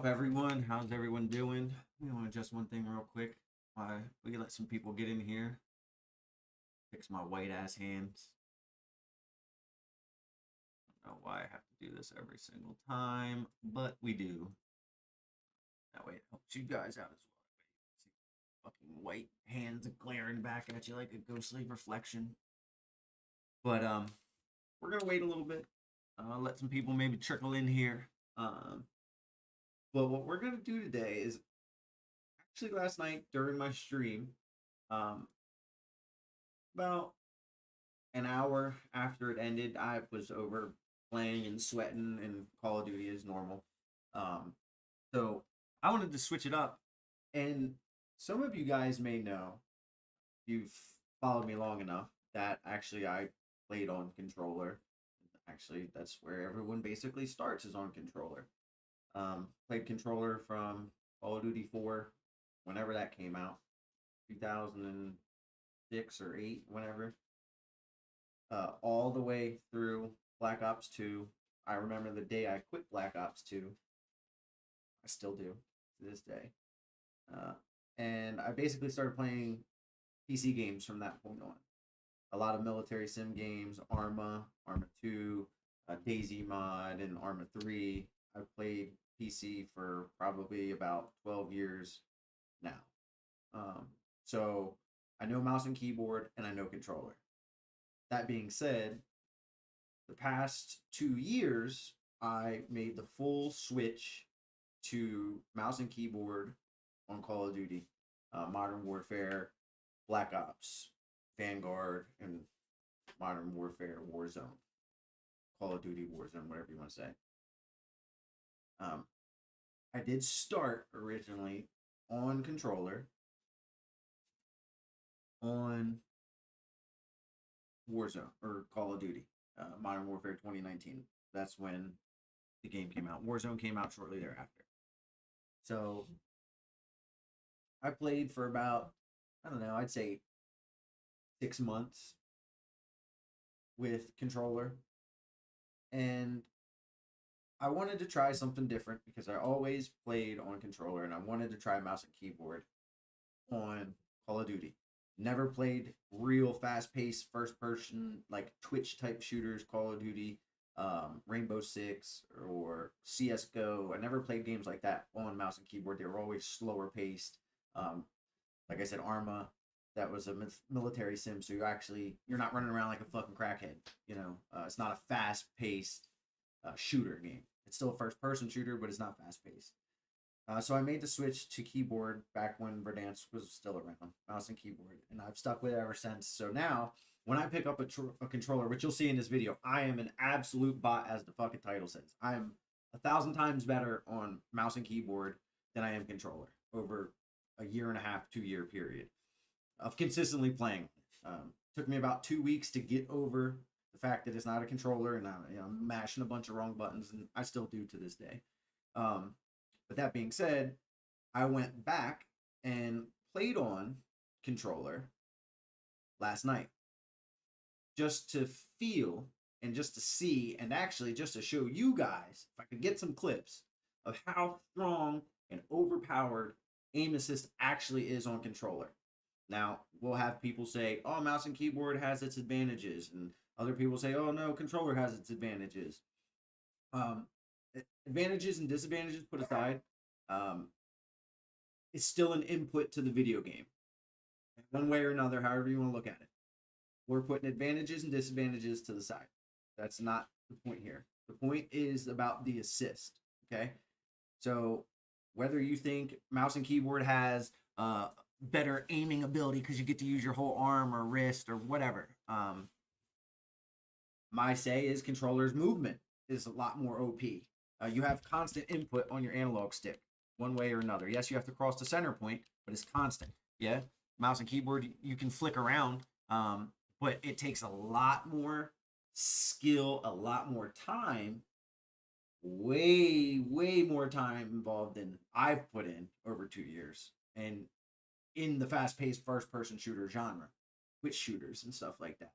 up, everyone? How's everyone doing? We want to adjust one thing real quick. We let some people get in here. Fix my white ass hands. I don't know why I have to do this every single time, but we do. That way it helps you guys out as well. See fucking white hands glaring back at you like a ghostly reflection. But we're gonna wait a little bit. Let some people maybe trickle in here. But what we're gonna do today is actually last night during my stream, um, about an hour after it ended, I was over playing and sweating and Call of Duty as normal. So I wanted to switch it up, and some of you guys may know, if you've followed me long enough, that actually I played on controller. Actually, that's where everyone basically starts, is on controller. Played controller from Call of Duty 4, whenever that came out, 2006 or 8, whenever. All the way through Black Ops 2. I remember the day I quit Black Ops 2. I still do to this day. And I basically started playing PC games from that point on. A lot of military sim games, Arma 2, Daisy Mod, and Arma 3. I've played PC for probably about 12 years now. So I know mouse and keyboard, and I know controller. That being said, the past 2 years, I made the full switch to mouse and keyboard on Call of Duty, Modern Warfare, Black Ops, Vanguard, and Modern Warfare, Warzone, Call of Duty, Warzone, whatever you want to say. I did start originally on controller on Warzone or Call of Duty, Modern Warfare 2019. That's when the game came out. Warzone came out shortly thereafter. So I played for about, I don't know, I'd say 6 months with controller. And I wanted to try something different because I always played on controller, and I wanted to try mouse and keyboard on Call of Duty. Never played real fast-paced first-person, like Twitch-type shooters, Call of Duty, Rainbow Six, or CSGO. I never played games like that on mouse and keyboard. They were always slower-paced. Like I said, Arma, that was a military sim, so you're not running around like a fucking crackhead. It's not a fast-paced shooter game. It's still a first-person shooter, but it's not fast-paced. So I made the switch to keyboard back when Verdansk was still around, mouse and keyboard, and I've stuck with it ever since. So now, when I pick up a controller, which you'll see in this video, I am an absolute bot, as the fucking title says. I am 1,000 times better on mouse and keyboard than I am controller over a 1.5 to 2 year period of consistently playing. Took me about 2 weeks to get over the fact that it's not a controller, and I'm mashing a bunch of wrong buttons, and I still do to this day. But that being said, I went back and played on controller last night just to feel and just to see, and actually just to show you guys, if I could get some clips of how strong and overpowered aim assist actually is on controller. Now, we'll have people say, oh, mouse and keyboard has its advantages, and other people say, oh, no, controller has its advantages. Advantages and disadvantages put aside, it's still an input to the video game. One way or another, however you want to look at it. We're putting advantages and disadvantages to the side. That's not the point here. The point is about the assist, okay? So whether you think mouse and keyboard has better aiming ability because you get to use your whole arm or wrist or whatever, my say is controller's movement is a lot more OP. You have constant input on your analog stick, one way or another. Yes, you have to cross the center point, but it's constant. Yeah, mouse and keyboard, you can flick around, but it takes a lot more skill, a lot more time, way more time involved than I've put in over 2 years, and in the fast-paced first-person shooter genre, with shooters and stuff like that,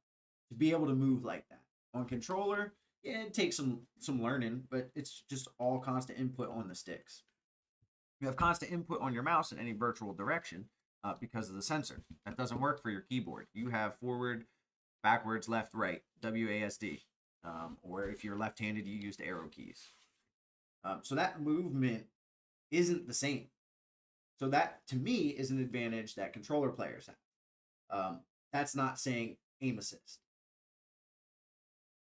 to be able to move like that on controller. Yeah, it takes some learning, but it's just all constant input on the sticks. You have constant input on your mouse in any virtual direction because of the sensor. That doesn't work for your keyboard. You have forward, backwards, left, right, WASD. Or if you're left-handed, you use the arrow keys. So that movement isn't the same. So that, to me, is an advantage that controller players have. That's not saying aim assist.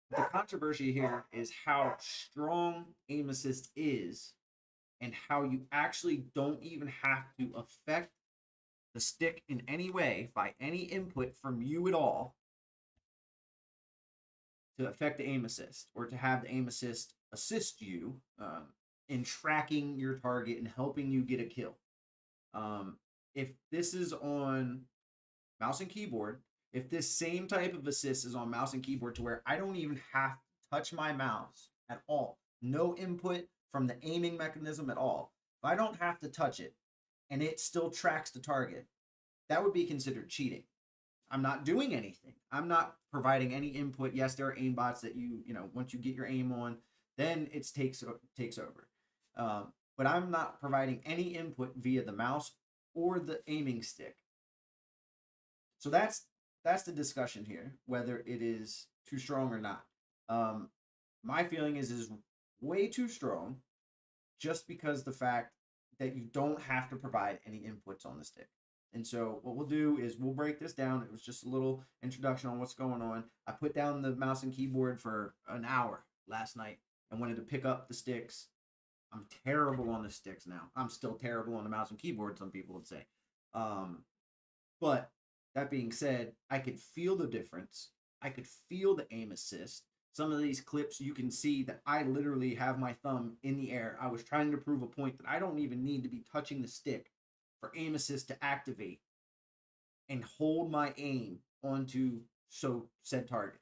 The controversy here is how strong aim assist is and how you actually don't even have to affect the stick in any way by any input from you at all to affect the aim assist or to have the aim assist you in tracking your target and helping you get a kill. If this is on mouse and keyboard, if this same type of assist is on mouse and keyboard to where I don't even have to touch my mouse at all, no input from the aiming mechanism at all, if I don't have to touch it and it still tracks the target, that would be considered cheating. I'm not doing anything. I'm not providing any input. Yes, there are aim bots that you know, once you get your aim on, then it takes over. But I'm not providing any input via the mouse or the aiming stick. So that's the discussion here, whether it is too strong or not. My feeling is way too strong, just because the fact that you don't have to provide any inputs on the stick. And so what we'll do is we'll break this down. It was just a little introduction on what's going on. I put down the mouse and keyboard for an hour last night and wanted to pick up the sticks. I'm terrible on the sticks now. I'm still terrible on the mouse and keyboard, some people would say. But that being said, I could feel the difference. I could feel the aim assist. Some of these clips, you can see that I literally have my thumb in the air. I was trying to prove a point that I don't even need to be touching the stick for aim assist to activate and hold my aim onto said target.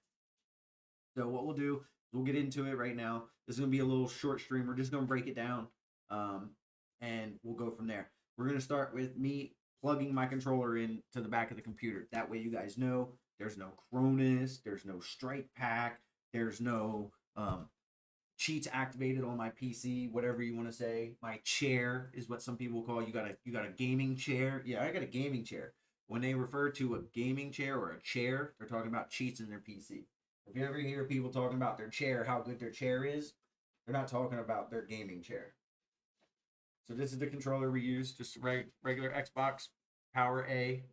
So what we'll do is we'll get into it right now. This is going to be a little short stream. We're just going to break it down, and we'll go from there. We're going to start with me plugging my controller in to the back of the computer. That way you guys know there's no Cronus, there's no strike pack, there's no cheats activated on my PC, whatever you want to say. My chair is what some people call, you got a gaming chair. Yeah, I got a gaming chair. When they refer to a gaming chair or a chair, they're talking about cheats in their PC. If you ever hear people talking about their chair, how good their chair is, they're not talking about their gaming chair. So this is the controller we use, just regular Xbox Power A.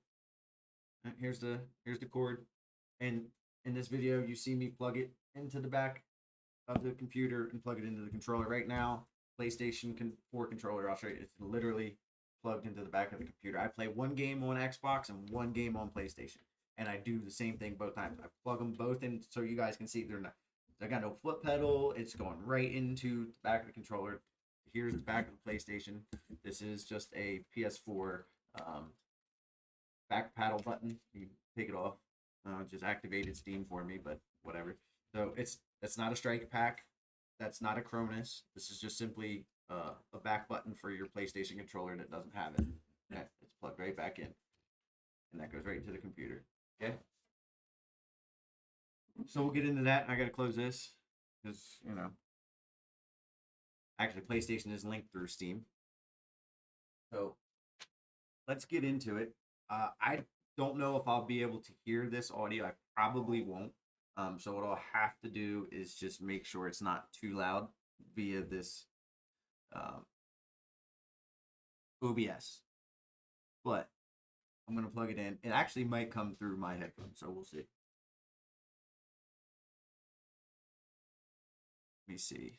Here's the cord. And in this video, you see me plug it into the back of the computer and plug it into the controller. Right now, PlayStation 4 controller, I'll show you, it's literally plugged into the back of the computer. I play one game on Xbox and one game on PlayStation, and I do the same thing both times. I plug them both in so you guys can see they're not, I got no foot pedal. It's going right into the back of the controller. Here's the back of the PlayStation. This is just a PS4 back paddle button. You take it off. Just activated Steam for me, but whatever. So that's not a strike pack. That's not a Cronus. This is just simply a back button for your PlayStation controller that doesn't have it. Yeah, it's plugged right back in, and that goes right into the computer. Okay. So we'll get into that. I got to close this because, you know, actually PlayStation is linked through Steam. So let's get into it. I don't know if I'll be able to hear this audio. I probably won't. So what I'll have to do is just make sure it's not too loud via this OBS. But I'm going to plug it in. It actually might come through my headphones, so we'll see. Let me see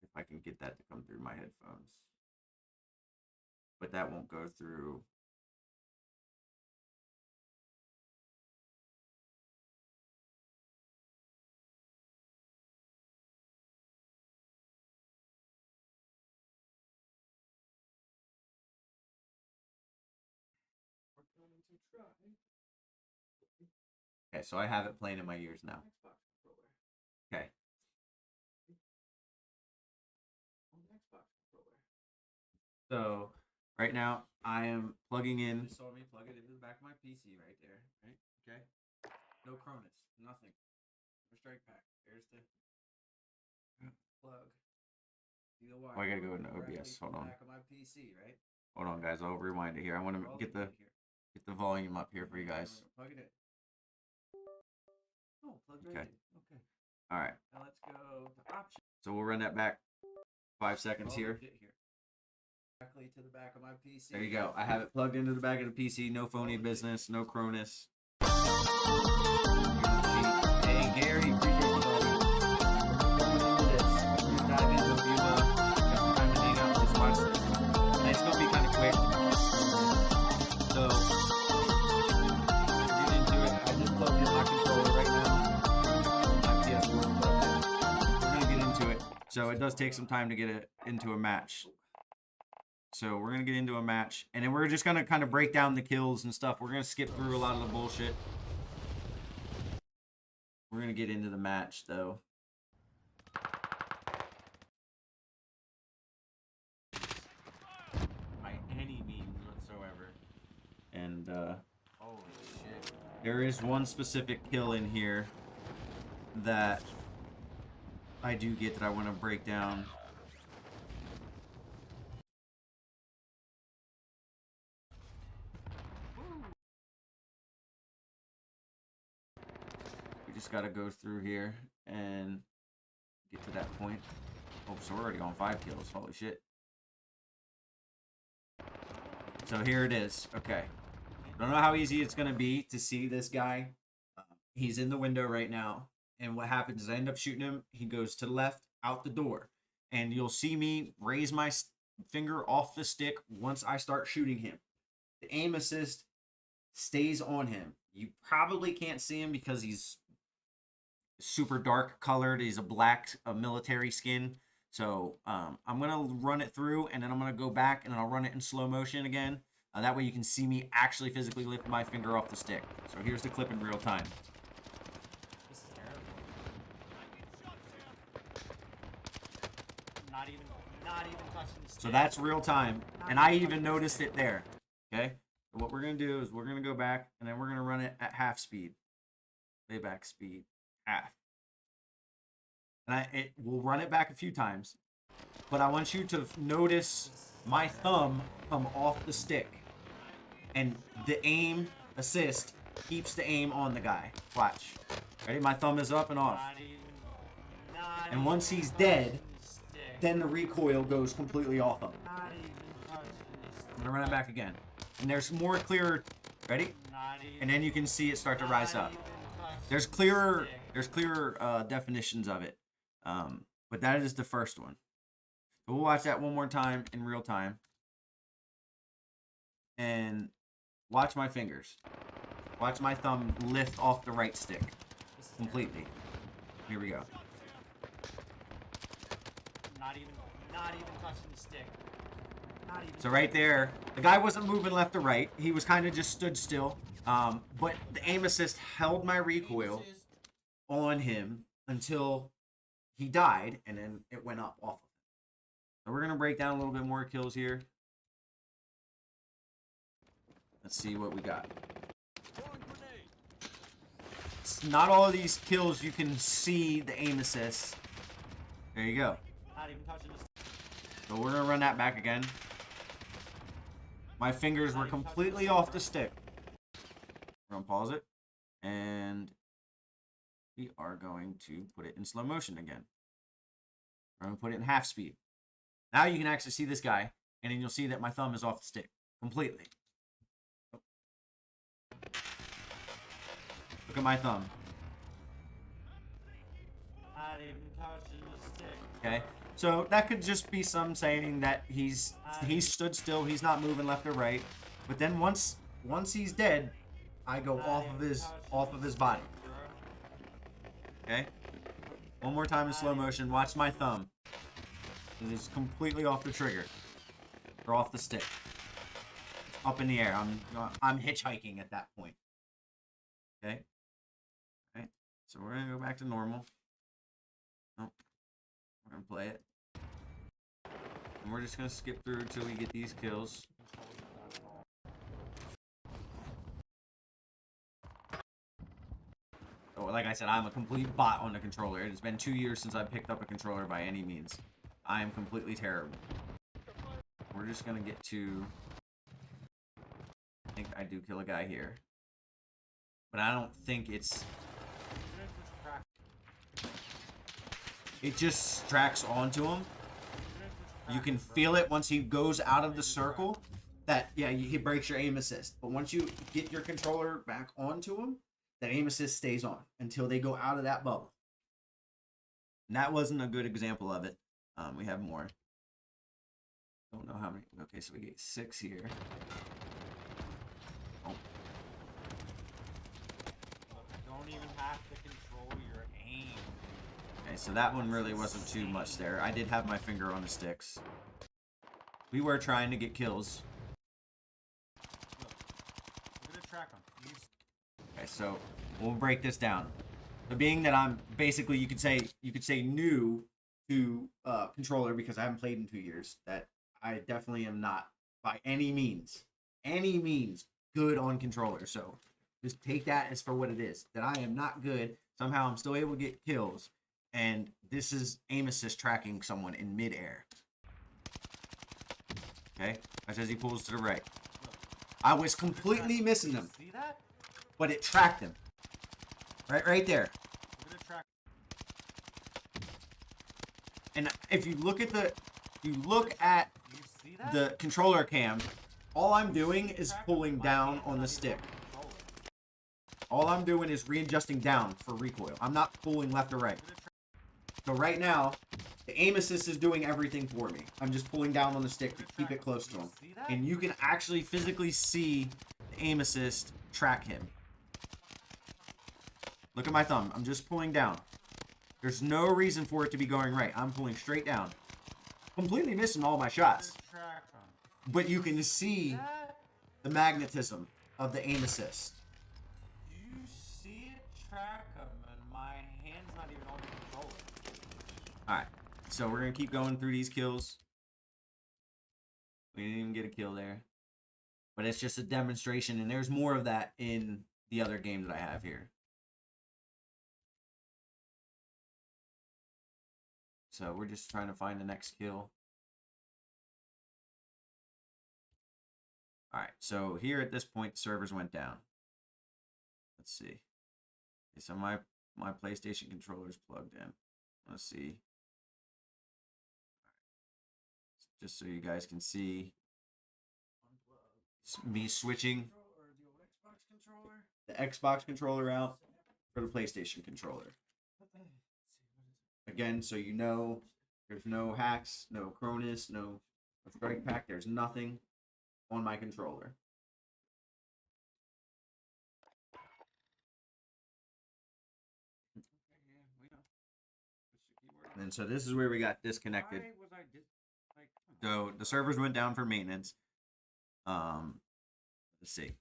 if I can get that to come through my headphones. But that won't go through. Okay, so I have it playing in my ears now. Okay. So right now I am plugging in. You saw me plug it into the back of my PC right there. Right? Okay. No Cronus. Nothing. No strike pack. There's the plug. Oh, I gotta go into OBS. Hold on. Hold on, guys. I'll rewind it here. I want to get the volume up here for you guys. Plug it in. Oh, plug it in. Okay. All right. Now let's go to options. So we'll run that back 5 seconds here. Directly to the back of my PC. There you go. I have it plugged into the back of the PC. No phony business. No Cronus. Hey Gary, appreciate you, brother. Dive into a few got some time to hang out with this watch this. And it's gonna be kind of quick. So get into it. I just plugged in my controller right now. My PS4 plugged in. We're gonna get into it. So it does take some time to get it into a match. So we're going to get into a match, and then we're just going to kind of break down the kills and stuff. We're going to skip through a lot of the bullshit. We're going to get into the match, though. By any means whatsoever. And, holy shit. There is one specific kill in here that I do get that I want to break down. Just got to go through here and get to that point. Oh, so we're already on 5 kills. Holy shit. So here it is. Okay. Don't know how easy it's going to be to see this guy. He's in the window right now. And what happens is I end up shooting him. He goes to the left, out the door. And you'll see me raise my finger off the stick once I start shooting him. The aim assist stays on him. You probably can't see him because he's super dark colored. He's a black military skin. So I'm gonna run it through, and then I'm gonna go back and I'll run it in slow motion again. That way you can see me actually physically lift my finger off the stick. So here's the clip in real time. This is terrible. Not even touching the stick. So that's real time, and I even noticed it there. Okay. So what we're gonna do is we're gonna go back, and then we're gonna run it at half speed. Playback speed. Half. And we'll run it back a few times, but I want you to notice my thumb come off the stick, and the aim assist keeps the aim on the guy. Watch. Ready? My thumb is up and off. And once he's dead, then the recoil goes completely off of him. I'm gonna run it back again, and there's more clearer. Ready? And then you can see it start to rise up. There's clearer definitions of it, but that is the first one. So we'll watch that one more time in real time, and watch my fingers. Watch my thumb lift off the right stick completely. Here we go. Not even touching the stick. So right there, the guy wasn't moving left or right. He was kind of just stood still. But the aim assist held my recoil on him until he died, and then it went up off of him. So we're going to break down a little bit more kills here. Let's see what we got. Not all of these kills you can see the aim assist. There you go. Not even touching the stick. So we're going to run that back again. My fingers were completely off the stick. We're going to pause it. And we are going to put it in slow motion again. We're going to put it in half speed. Now you can actually see this guy. And then you'll see that my thumb is off the stick. Completely. Look at my thumb. Not even touching the stick. Okay. So that could just be some saying that he's stood still, he's not moving left or right. But then once he's dead, I go off of his body. Okay? One more time in slow motion. Watch my thumb. It is completely off the trigger. Or off the stick. Up in the air. I'm hitchhiking at that point. Okay? Okay. So we're gonna go back to normal. Oh. We're gonna play it. And we're just gonna skip through until we get these kills. Oh, like I said, I'm a complete bot on the controller. It's been 2 years since I picked up a controller by any means. I am completely terrible. We're just gonna get to... I think I do kill a guy here. But I don't think it's... It just tracks onto him. You can feel it once he goes out of the circle. That, yeah, he breaks your aim assist. But once you get your controller back onto him, that aim assist stays on until they go out of that bubble. And that wasn't a good example of it. We have more. Don't know how many. Okay, so we get 6 here. Oh. Don't even have to control your aim. Okay, so that one really wasn't too much there. I did have my finger on the sticks. We were trying to get kills. Look at the track on. Okay, so we'll break this down. So being that I'm basically, you could say new to controller because I haven't played in 2 years, that I definitely am not by any means good on controller. So just take that as for what it is. That I am not good. Somehow I'm still able to get kills. And this is aim assist tracking someone in midair. Okay? As he pulls to the right. I was completely missing him. See that? But it tracked him. Right there. Look at the track. And if you look at the You see that? the controller cam, all I'm doing is pulling down on the stick. All I'm doing is readjusting down for recoil. I'm not pulling left or right. So right now, the aim assist is doing everything for me. I'm just pulling down on the stick to keep it close to him. And you can actually physically see the aim assist track him. Look at my thumb. I'm just pulling down. There's no reason for it to be going right. I'm pulling straight down. Completely missing all my shots. But you can see the magnetism of the aim assist. You see it track him, and my hand's not even on the controller. Alright, so we're going to keep going through these kills. We didn't even get a kill there. But it's just a demonstration, and there's more of that in the other game that I have here. So we're just trying to find the next kill. Alright, so here at this point, servers went down. Let's see. Okay, so my PlayStation controller is plugged in. Let's see. Just so you guys can see me switching the Xbox controller out for the PlayStation controller. Again, so you know, there's no hacks, no Cronus, no strike pack. There's nothing on my controller. And so this is where we got disconnected. So the servers went down for maintenance. Let's see.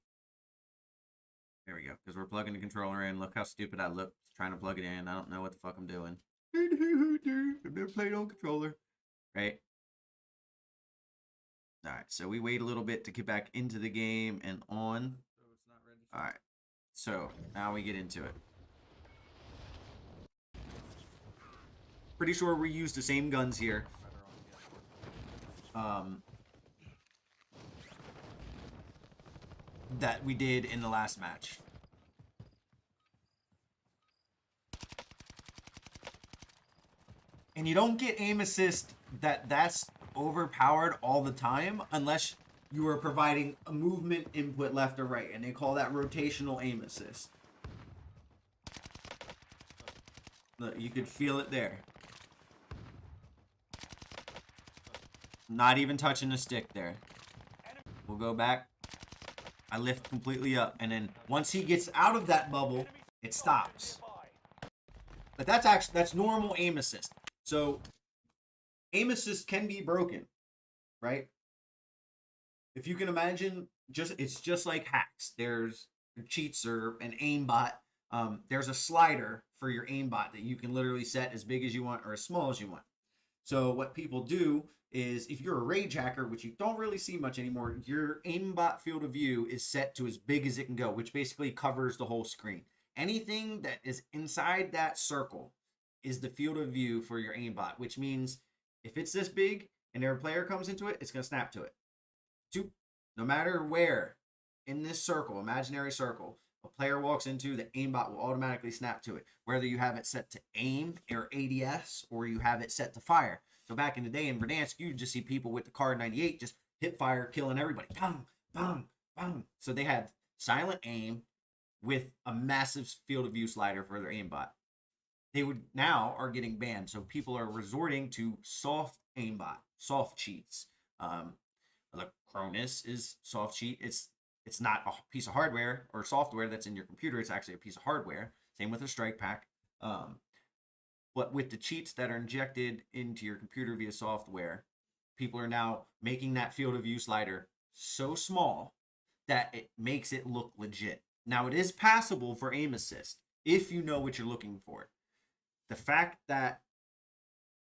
There we go. Because we're plugging the controller in. Look how stupid I look trying to plug it in. I don't know what the fuck I'm doing. I've never played on controller. Right? Alright, so we wait a little bit to get back into the game and on. Alright, so now we get into it. Pretty sure we use the same guns here. That we did in the last match. And you don't get aim assist that's overpowered all the time unless you are providing a movement input left or right, and they call that rotational aim assist. Look, you could feel it there. Not even touching the stick there. We'll go back. I lift completely up, and then once he gets out of that bubble, it stops. But that's normal aim assist. So aim assist can be broken, right? If you can imagine, it's just like hacks. There's cheats or an aimbot. There's a slider for your aimbot that you can literally set as big as you want or as small as you want. So what people do is, if you're a rage hacker, which you don't really see much anymore, your aimbot field of view is set to as big as it can go, which basically covers the whole screen. Anything that is inside that circle is the field of view for your aimbot, which means If it's this big and their player comes into it, it's going to snap to it. No matter where in this circle, imaginary circle, a player walks into, the aimbot will automatically snap to it, whether you have it set to aim or ADS or you have it set to fire. So back in the day in Verdansk, you just see people with the Kar 98 just hip fire, killing everybody. Bang, bang, bang. So they had silent aim with a massive field of view slider for their aimbot. They would now are getting banned. So people are resorting to soft aimbot, soft cheats. The Cronus is soft cheat. It's not a piece of hardware or software that's in your computer. It's actually a piece of hardware. Same with the Strike Pack. But with the cheats that are injected into your computer via software, people are now making that field of view slider so small that it makes it look legit. Now, it is passable for aim assist if you know what you're looking for. The fact that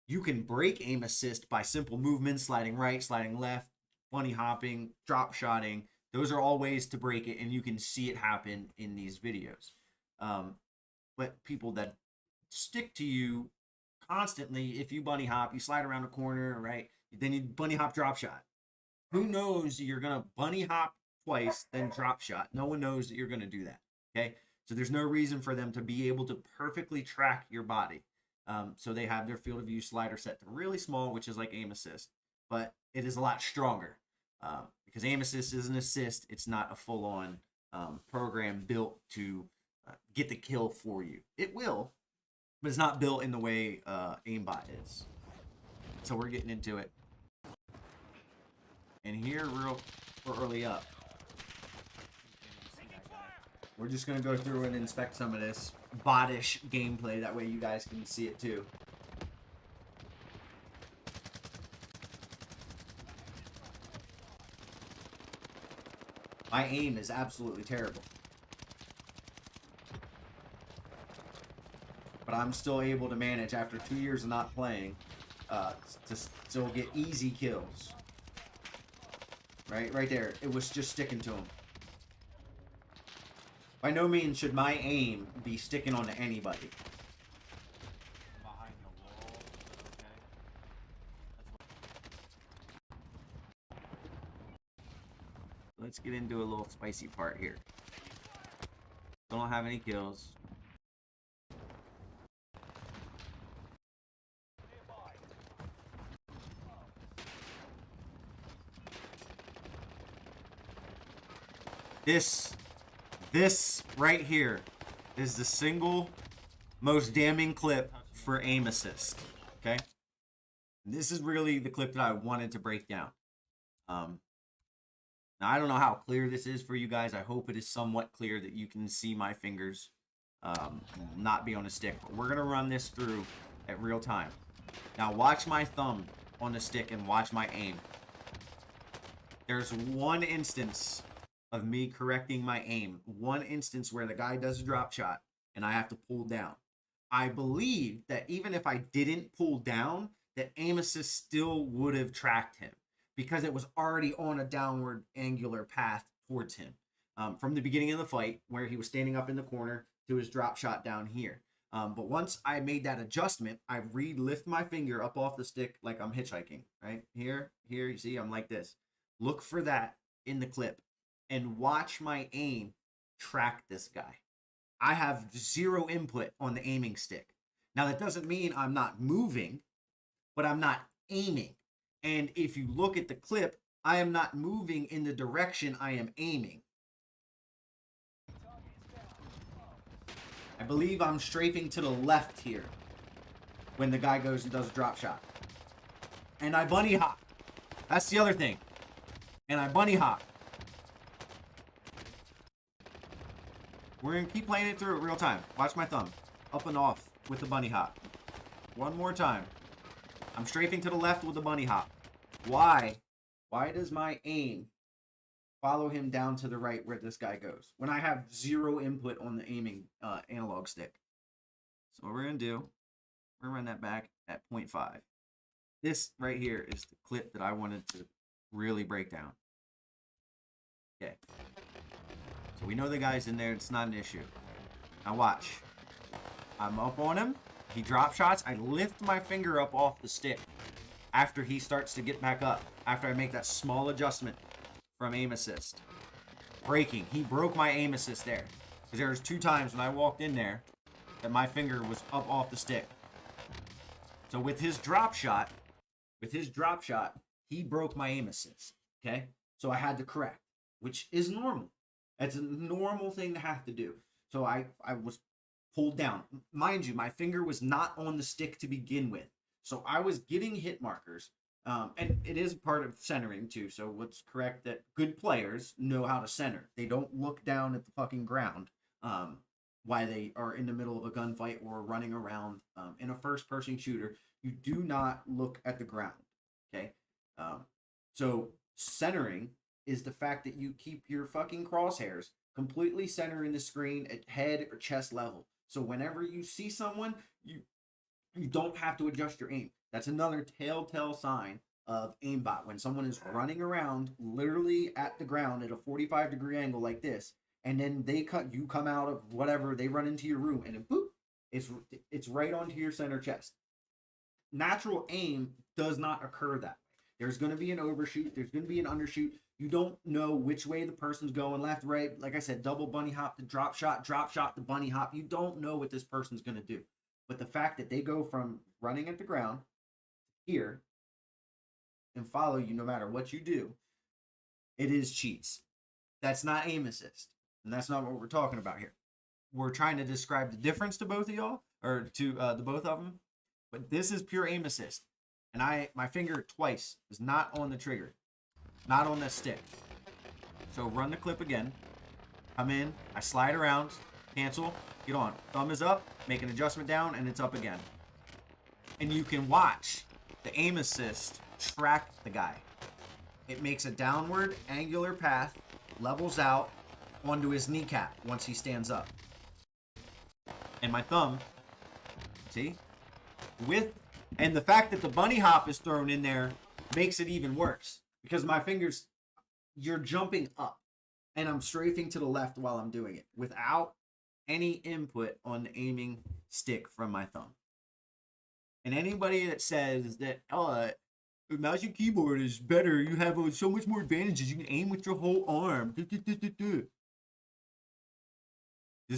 you can break aim assist by simple movements, sliding right, sliding left, bunny hopping, drop shotting, those are all ways to break it, and you can see it happen in these videos. But people that stick to you constantly, if you bunny hop, you slide around the corner, right? Then you bunny hop, drop shot. Who knows you're going to bunny hop twice, then drop shot? No one knows that you're going to do that, okay? So there's no reason for them to be able to perfectly track your body. So they have their field of view slider set to really small, which is like aim assist, but it is a lot stronger. Because aim assist is an assist. It's not a full-on program built to get the kill for you. It will, but it's not built in the way aimbot is. So we're getting into it. And here, we're early up. We're just going to go through and inspect some of this bot-ish gameplay. That way you guys can see it too. My aim is absolutely terrible. But I'm still able to manage, after 2 years of not playing, to still get easy kills. Right there. It was just sticking to him. By no means should my aim be sticking onto anybody. Behind the wall, okay. Let's get into a little spicy part here. Don't have any kills. This right here is the single most damning clip for aim assist. Okay? This is really the clip that I wanted to break down. Now, I don't know how clear this is for you guys. I hope it is somewhat clear that you can see my fingers not be on a stick. But we're going to run this through at real time. Now, watch my thumb on the stick and watch my aim. There's one instance of me correcting my aim. One instance where the guy does a drop shot and I have to pull down. I believe that even if I didn't pull down, that aim assist still would have tracked him, because it was already on a downward angular path towards him. From the beginning of the fight, where he was standing up in the corner, to his drop shot down here. But once I made that adjustment, I lift my finger up off the stick like I'm hitchhiking, right? Here, you see, I'm like this. Look for that in the clip and watch my aim track this guy. I have zero input on the aiming stick. Now, that doesn't mean I'm not moving, but I'm not aiming. And if you look at the clip, I am not moving in the direction I am aiming. I believe I'm strafing to the left here when the guy goes and does a drop shot. And I bunny hop. That's the other thing. And I bunny hop. We're going to keep playing it through in real time. Watch my thumb. Up and off with the bunny hop. One more time. I'm strafing to the left with the bunny hop. Why? Why does my aim follow him down to the right where this guy goes when I have zero input on the aiming analog stick? So what we're going to do, we're going to run that back at 0.5. This right here is the clip that I wanted to really break down. Okay. So we know the guy's in there. It's not an issue. Now watch. I'm up on him. He drop shots. I lift my finger up off the stick. after he starts to get back up, after I make that small adjustment from aim assist. Braking. He broke my aim assist there. Because there was 2 times when I walked in there that my finger was up off the stick. So with his drop shot, he broke my aim assist. Okay? So I had to correct, which is normal. That's a normal thing to have to do. So I was pulled down. Mind you, my finger was not on the stick to begin with. So I was getting hit markers. And it is part of centering too. So let's correct that good players know how to center. They don't look down at the fucking ground while they are in the middle of a gunfight or running around. In a first-person shooter, you do not look at the ground. Okay? So centering is the fact that you keep your fucking crosshairs completely centering the screen at head or chest level. So whenever you see someone, you don't have to adjust your aim. That's another telltale sign of aimbot. When someone is running around literally at the ground at a 45-degree angle like this, and then you come out of whatever, they run into your room, and then boop, it's right onto your center chest. Natural aim does not occur that way. There's going to be an overshoot. There's going to be an undershoot. You don't know which way the person's going, left, right. Like I said, double bunny hop to drop shot to bunny hop. You don't know what this person's going to do. But the fact that they go from running at the ground here and follow you no matter what you do, it is cheats. That's not aim assist. And that's not what we're talking about here. We're trying to describe the difference to both of y'all, or to the both of them. But this is pure aim assist. And my finger twice is not on the trigger. Not on the stick. So run the clip again. Come in. I slide around. Cancel. Get on. Thumb is up. Make an adjustment down. And it's up again. And you can watch the aim assist track the guy. It makes a downward angular path. Levels out onto his kneecap once he stands up. And my thumb. See? And the fact that the bunny hop is thrown in there makes it even worse. Because my fingers, you're jumping up. And I'm strafing to the left while I'm doing it. Without any input on the aiming stick from my thumb. And anybody that says that, mouse and keyboard is better, you have so much more advantages, you can aim with your whole arm. This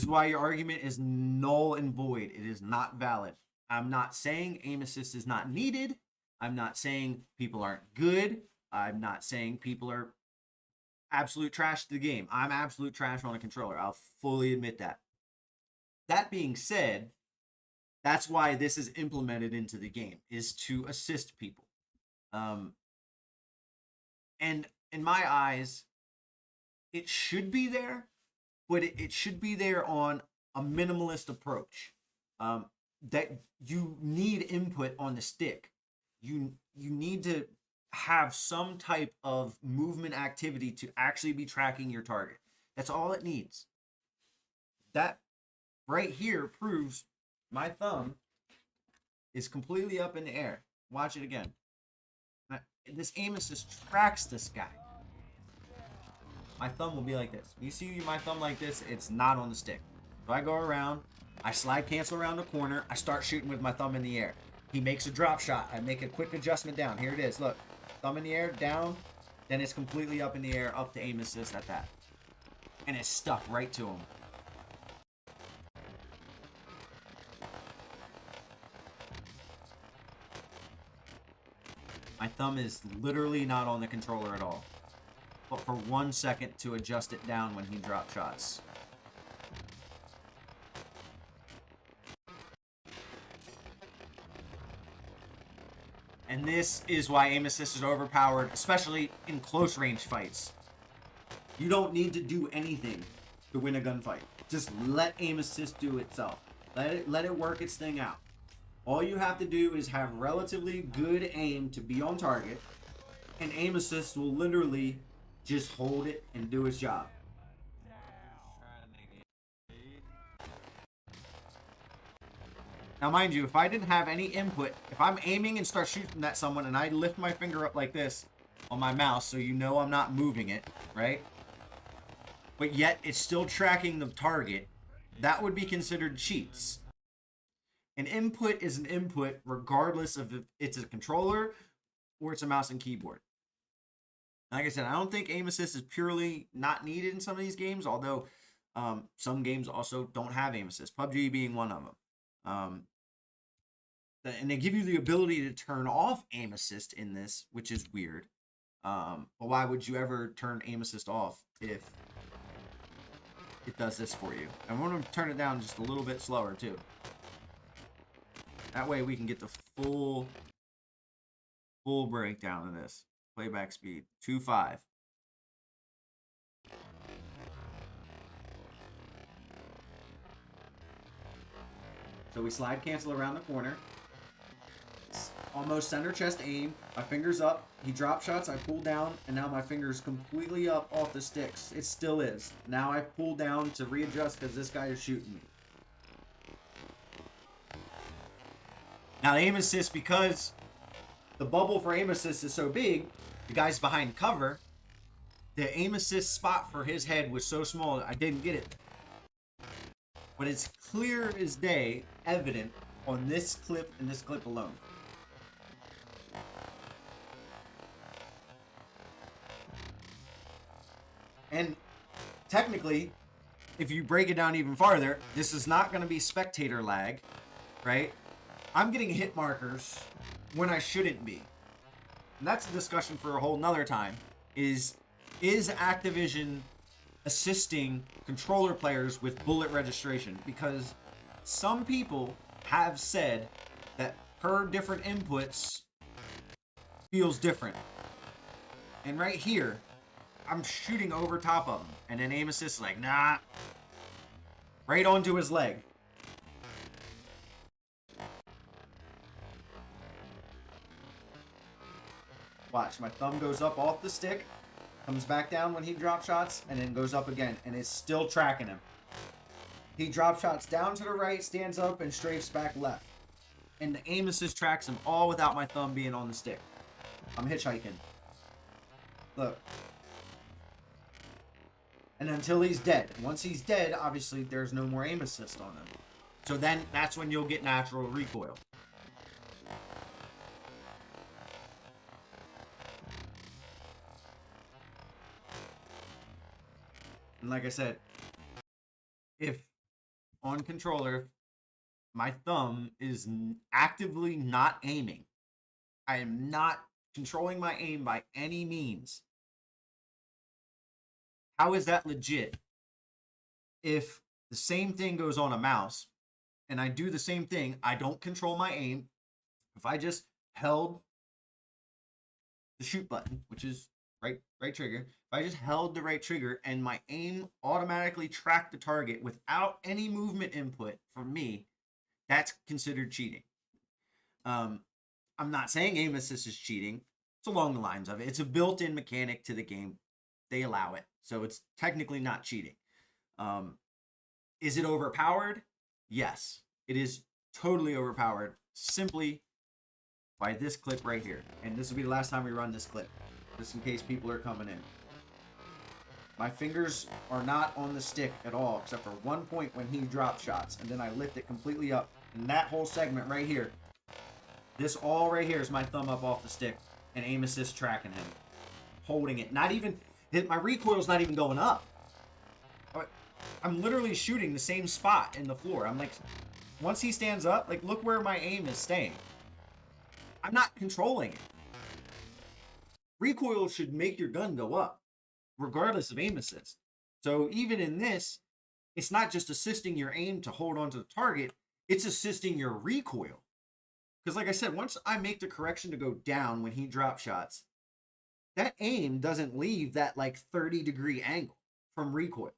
is why your argument is null and void. It is not valid. I'm not saying aim assist is not needed. I'm not saying people aren't good. I'm not saying people are absolute trash to the game. I'm absolute trash on a controller. I'll fully admit that. That being said, that's why this is implemented into the game, is to assist people. And in my eyes, it should be there, but it should be there on a minimalist approach. That you need input on the stick. You need to have some type of movement activity to actually be tracking your target. That's all it needs. That right here proves my thumb is completely up in the air. Watch it again. This aim assist tracks this guy. My thumb will be like this. You see my thumb like this, it's not on the stick. So I go around, I slide cancel around the corner, I start shooting with my thumb in the air. He makes a drop shot. I make a quick adjustment down. Here it is. Look. Thumb in the air, down. Then it's completely up in the air, up to aim assist at that. And it's stuck right to him. My thumb is literally not on the controller at all. But for 1 second to adjust it down when he drop shots. And this is why aim assist is overpowered, especially in close range fights. You don't need to do anything to win a gunfight. Just let aim assist do itself. Let it work its thing out. All you have to do is have relatively good aim to be on target, and aim assist will literally just hold it and do its job. Now, mind you, if I didn't have any input, if I'm aiming and start shooting at someone and I lift my finger up like this on my mouse so you know I'm not moving it, right? But yet it's still tracking the target, that would be considered cheats. An input is an input regardless of if it's a controller or it's a mouse and keyboard. Like I said, I don't think aim assist is purely not needed in some of these games, although some games also don't have aim assist, PUBG being one of them. And they give you the ability to turn off aim assist in this, which is weird. But why would you ever turn aim assist off if it does this for you? I want to turn it down just a little bit slower too. That way we can get the full breakdown of this. Playback speed 2.5. So we slide cancel around the corner. It's almost center chest aim. My fingers up. He drop shots. I pull down, and now my fingers completely up off the sticks. It still is. Now I pull down to readjust because this guy is shooting me. Now the aim assist, because the bubble for aim assist is so big, the guy's behind cover. The aim assist spot for his head was so small, I didn't get it. But it's clear as day, evident on this clip and this clip alone. And technically, if you break it down even farther, this is not going to be spectator lag, right? I'm getting hit markers when I shouldn't be. And that's a discussion for a whole nother time. Is Activision assisting controller players with bullet registration? Because some people have said that per different inputs feels different. And right here, I'm shooting over top of him, and then aim assist is like, nah. Right onto his leg. Watch, my thumb goes up off the stick, comes back down when he drop shots, and then goes up again, and it's still tracking him. He drop shots down to the right, stands up, and strafes back left. And the aim assist tracks him all without my thumb being on the stick. I'm hitchhiking. Look. And until he's dead. Once he's dead, obviously there's no more aim assist on him. So then that's when you'll get natural recoil. And like I said, if on controller, my thumb is actively not aiming, I am not controlling my aim by any means. How is that legit if the same thing goes on a mouse and I do the same thing, I don't control my aim? If I just held the shoot button, which is right trigger, if I just held the right trigger and my aim automatically tracked the target without any movement input from me, that's considered cheating. I'm not saying aim assist is cheating. It's along the lines of it. It's a built-in mechanic to the game. They allow it. So it's technically not cheating. Is it overpowered? Yes. It is totally overpowered simply by this clip right here. And this will be the last time we run this clip, just in case people are coming in. My fingers are not on the stick at all, except for one point when he drops shots, and then I lift it completely up. And that whole segment right here, this all right here is my thumb up off the stick, and aim assist tracking him, holding it. Not even, my recoil's not even going up. I'm literally shooting the same spot in the floor. I'm like, once he stands up, like, look where my aim is staying. I'm not controlling it. Recoil should make your gun go up, regardless of aim assist. So even in this, it's not just assisting your aim to hold onto the target, it's assisting your recoil. Because like I said, once I make the correction to go down when he drop shots, that aim doesn't leave that like 30-degree angle from recoil.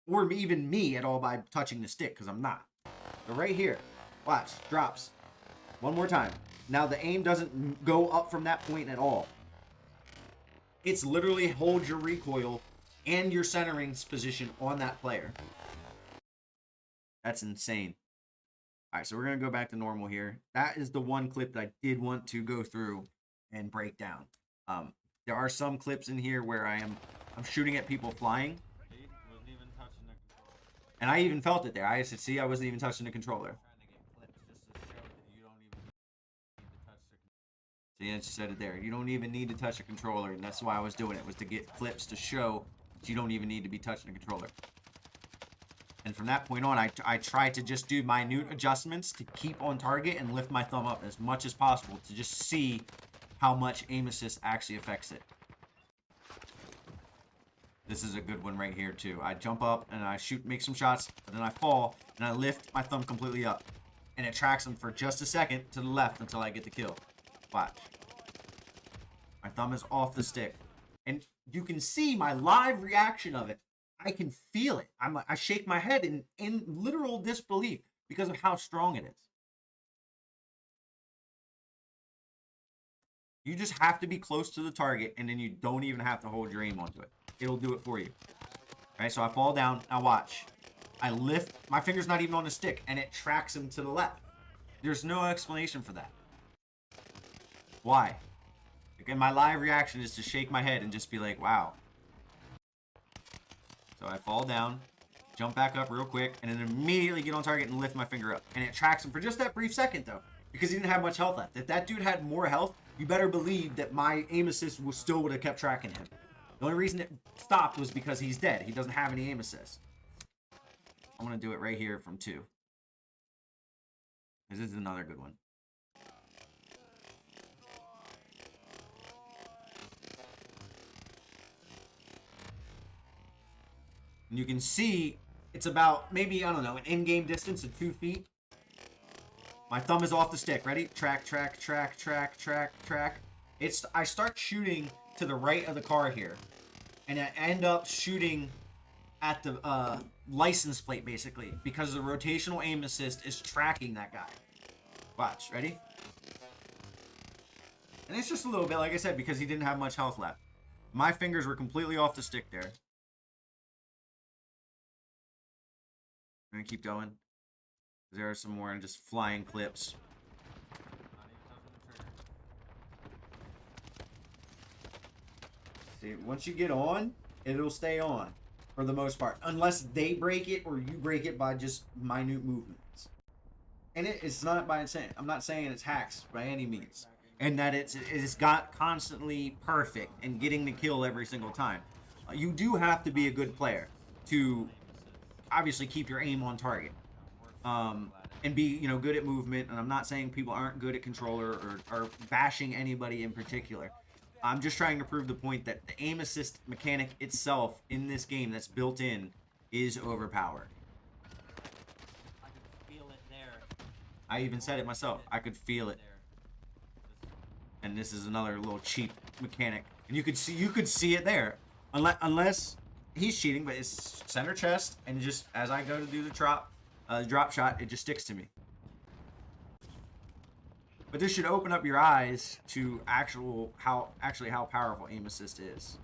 Or even me at all by touching the stick, because I'm not. But right here, watch, drops. One more time. Now the aim doesn't go up from that point at all. It's literally hold your recoil and your centering position on that player. That's insane. All right, so we're going to go back to normal here. That is the one clip that I did want to go through and break down. There are some clips in here where I'm shooting at people flying. Wasn't even touching the controller. And I even felt it there. I said, see, I wasn't even touching the controller. Trying to get clips just to show that you don't even need to touch the controller. So yeah, I just said it there. You don't even need to touch a controller, and that's why I was doing it, was to get clips to show that you don't even need to be touching a controller. And from that point on, I try to just do minute adjustments to keep on target and lift my thumb up as much as possible to just see how much aim assist actually affects it. This is a good one right here too. I jump up and I shoot, make some shots, and then I fall and I lift my thumb completely up. And it tracks them for just a second to the left until I get the kill. Watch. My thumb is off the stick. And you can see my live reaction of it. I can feel it. I shake my head in literal disbelief because of how strong it is. You just have to be close to the target, and then you don't even have to hold your aim onto it. It'll do it for you. All right, so I fall down. Now watch. I lift. My finger's not even on the stick, and it tracks him to the left. There's no explanation for that. Why? Again, my live reaction is to shake my head and just be like, wow. So I fall down, jump back up real quick, and then immediately get on target and lift my finger up. And it tracks him for just that brief second, though, because he didn't have much health left. If that dude had more health, you better believe that my aim assist still would have kept tracking him. The only reason it stopped was because he's dead. He doesn't have any aim assist. I'm going to do it right here from 2. This is another good one. And you can see it's about maybe, I don't know, an in-game distance of 2 feet. My thumb is off the stick. Ready? Track, track, track, track, track, track. I start shooting to the right of the car here. And I end up shooting at the license plate, basically, because the rotational aim assist is tracking that guy. Watch. Ready? And it's just a little bit, like I said, because he didn't have much health left. My fingers were completely off the stick there. I'm gonna keep going. There are some more just flying clips. See, once you get on, it'll stay on for the most part, unless they break it or you break it by just minute movements. And it's not by insane. I'm not saying it's hacks by any means, and that it's got constantly perfect and getting the kill every single time. You do have to be a good player to obviously keep your aim on target, and be, you know, good at movement. And I'm not saying people aren't good at controller or bashing anybody in particular. I'm just trying to prove the point that the aim assist mechanic itself in this game that's built in is overpowered. I could feel it there. I even said it myself. I could feel it. And this is another little cheap mechanic. And you could see it there. Unless he's cheating, but it's center chest, and just as I go to do the drop shot, it just sticks to me. But this should open up your eyes to how powerful aim assist is.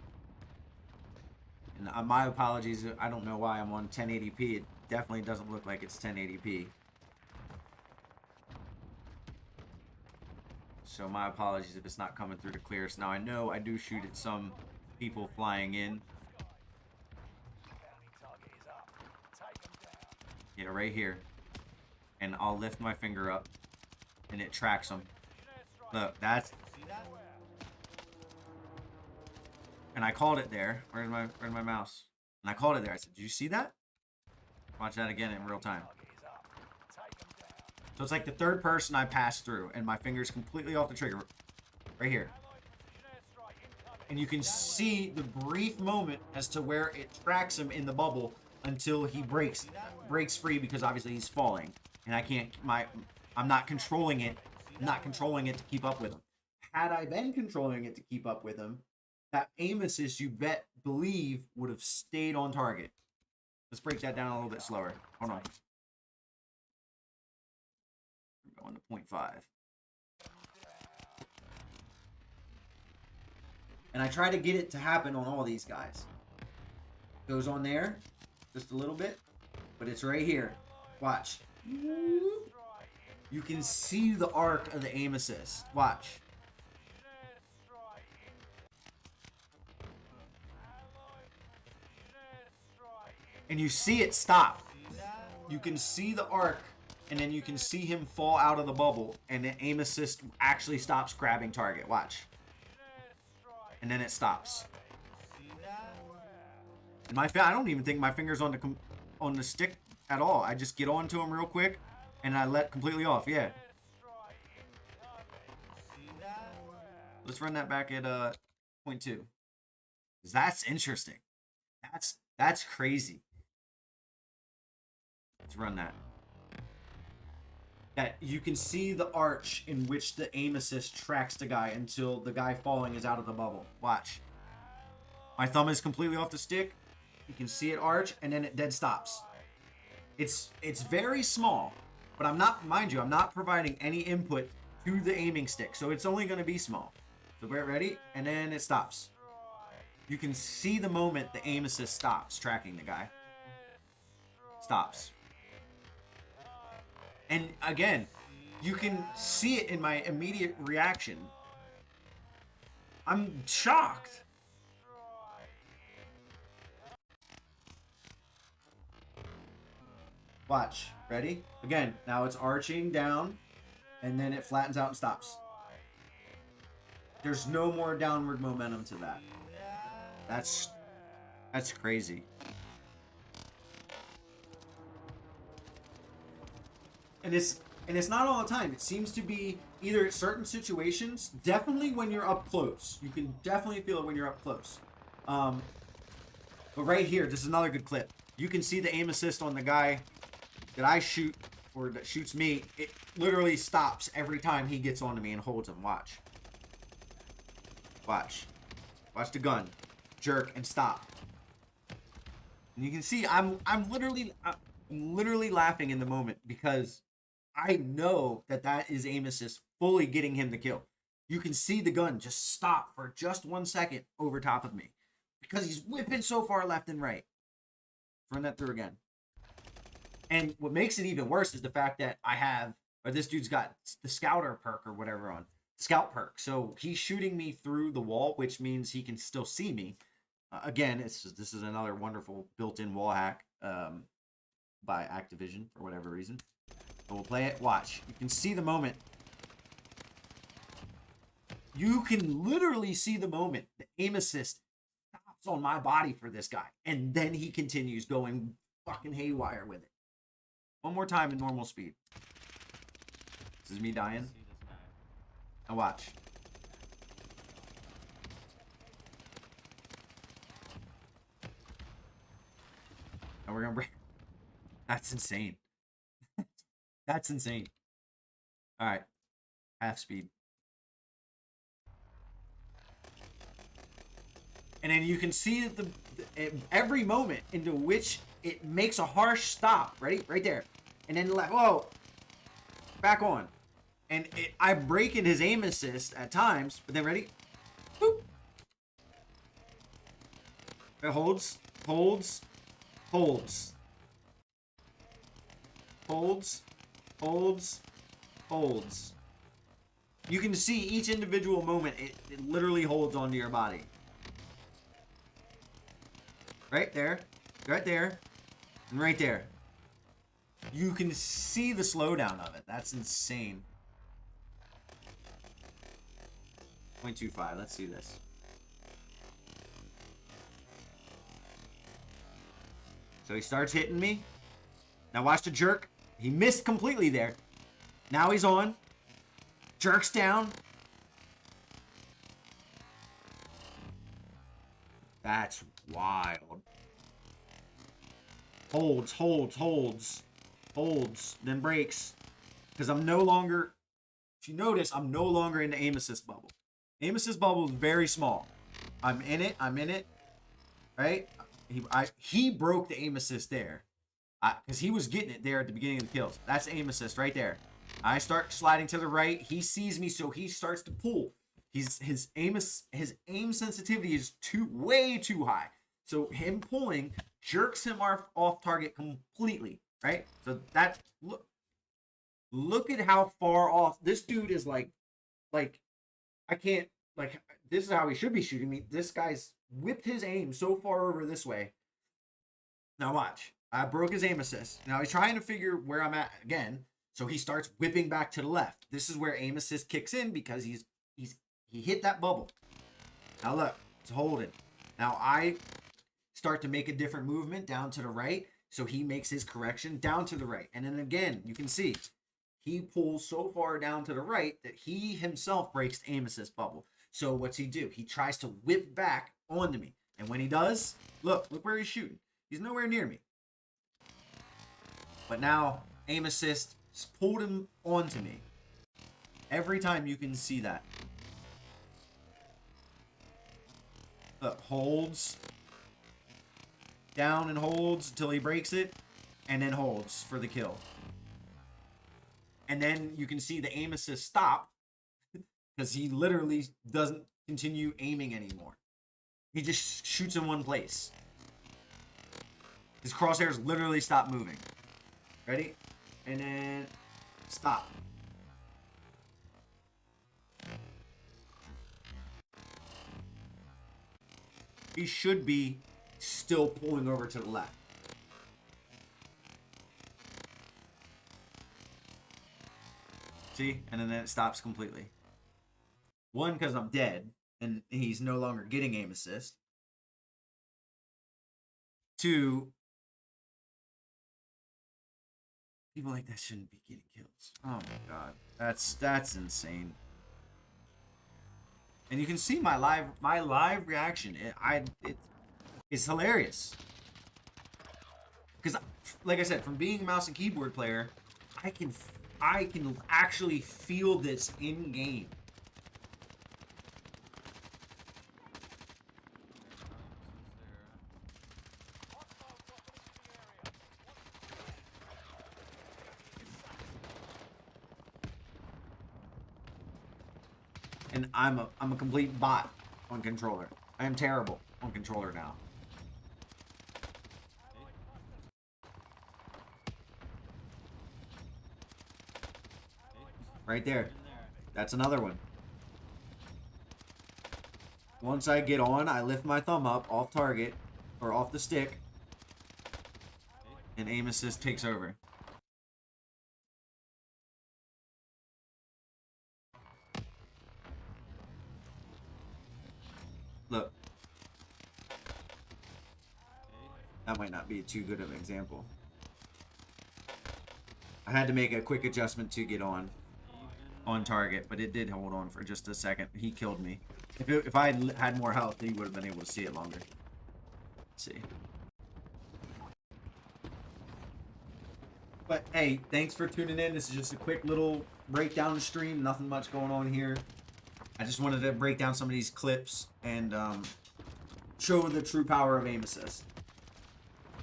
And my apologies, I don't know why I'm on 1080p. It definitely doesn't look like it's 1080p. So my apologies if it's not coming through the clearest. Now I know I do shoot at some people flying in. Yeah, right here. And I'll lift my finger up, and it tracks them. Look, that's... And I called it there. Where's my mouse? And I called it there. I said, did you see that? Watch that again in real time. So it's like the third person I passed through, and my finger's completely off the trigger. Right here. And you can see the brief moment as to where it tracks him in the bubble until he breaks free, because obviously he's falling. And I can't, I'm not controlling it. I'm not controlling it to keep up with him. Had I been controlling it to keep up with him, that aim assist, you believe, would have stayed on target. Let's break that down a little bit slower. Hold on. I'm going to 0.5. And I try to get it to happen on all these guys. Goes on there, just a little bit, but it's right here. Watch. You can see the arc of the aim assist. Watch. And you see it stop. You can see the arc and then you can see him fall out of the bubble, and the aim assist actually stops grabbing target. Watch. And then it stops. And I don't even think my finger's on the stick at all. I just get onto him real quick, and I let completely off. Yeah. Let's run that back at 0.2. That's interesting. That's crazy. Let's run that. That you can see the arch in which the aim assist tracks the guy until the guy falling is out of the bubble. Watch. My thumb is completely off the stick. You can see it arch, and then it dead stops. It's very small, but mind you, I'm not providing any input to the aiming stick, so it's only going to be small. So get ready, and then it stops. You can see the moment the aim assist stops tracking the guy. Stops. And again, you can see it in my immediate reaction. I'm shocked. Watch. Ready? Again, now it's arching down, and then it flattens out and stops. There's no more downward momentum to that. That's crazy. And it's not all the time. It seems to be either certain situations, definitely when you're up close. You can definitely feel it when you're up close. But right here, this is another good clip. You can see the aim assist on the guy that I shoot, or that shoots me. It literally stops every time he gets onto me and holds him. Watch. Watch. Watch the gun. Jerk and stop. And you can see I'm literally laughing in the moment because I know that is aim assist fully getting him the kill. You can see the gun just stop for just 1 second over top of me because he's whipping so far left and right. Run that through again. And what makes it even worse is the fact that this dude's got the scouter perk or whatever on. Scout perk. So he's shooting me through the wall, which means he can still see me. Again, this is another wonderful built-in wall hack by Activision for whatever reason. But we'll play it. Watch. You can see the moment. You can literally see the moment the aim assist stops on my body for this guy. And then he continues going fucking haywire with it. One more time in normal speed. This is me dying. Now watch. And we're gonna break. That's insane. That's insane. All right, half speed. And then you can see that every moment into which it makes a harsh stop. Ready? Right there. And then left. Whoa. Back on. And I break in his aim assist at times, but then ready? Boop. It holds, holds, holds. Holds, holds, holds. You can see each individual moment, it literally holds onto your body. Right there, and right there. You can see the slowdown of it. That's insane. 0.25, let's see this. So he starts hitting me. Now watch the jerk. He missed completely there. Now he's on. Jerks down. That's wild. Holds, holds, holds. Holds, then breaks. Because I'm no longer, if you notice, I'm no longer in the aim assist bubble. Aim assist bubble is very small. I'm in it, right? He broke the aim assist there. Because he was getting it there at the beginning of the kills. That's aim assist right there. I start sliding to the right. He sees me, so he starts to pull. His aim sensitivity is way too high. So him pulling jerks him off target completely, right? So that look at how far off this dude is. Like I can't, like, this is how he should be shooting me. This guy's whipped his aim so far over this way. Now watch. I broke his aim assist. Now he's trying to figure where I'm at again. So he starts whipping back to the left. This is where aim assist kicks in because he hit that bubble. Now look, it's holding. Now I start to make a different movement down to the right. So he makes his correction down to the right. And then again, you can see he pulls so far down to the right that he himself breaks the aim assist bubble. So what's he do? He tries to whip back onto me. And when he does, look where he's shooting. He's nowhere near me. But now aim assist pulled him onto me. Every time you can see that. Look, holds. Down and holds until he breaks it. And then holds for the kill. And then you can see the aim assist stop. Because he literally doesn't continue aiming anymore. He just shoots in one place. His crosshairs literally stop moving. Ready? And then stop. He should be still pulling over to the left. See? And then it stops completely. One, because I'm dead, and he's no longer getting aim assist. Two, people like that shouldn't be getting kills. Oh my god. That's insane. And you can see my live reaction. It's hilarious. Because like I said, from being a mouse and keyboard player, I can actually feel this in game. And I'm a complete bot on controller. I am terrible on controller now. Right there. That's another one. Once I get on, I lift my thumb up off target or off the stick, and aim assist takes over. Look. That might not be too good of an example. I had to make a quick adjustment to get on target, but it did hold on for just a second. He killed me. If I had more health, he would have been able to see it longer. Let's see. But hey, thanks for tuning in. This is just a quick little breakdown stream. Nothing much going on here. I just wanted to break down some of these clips and show the true power of aim assist.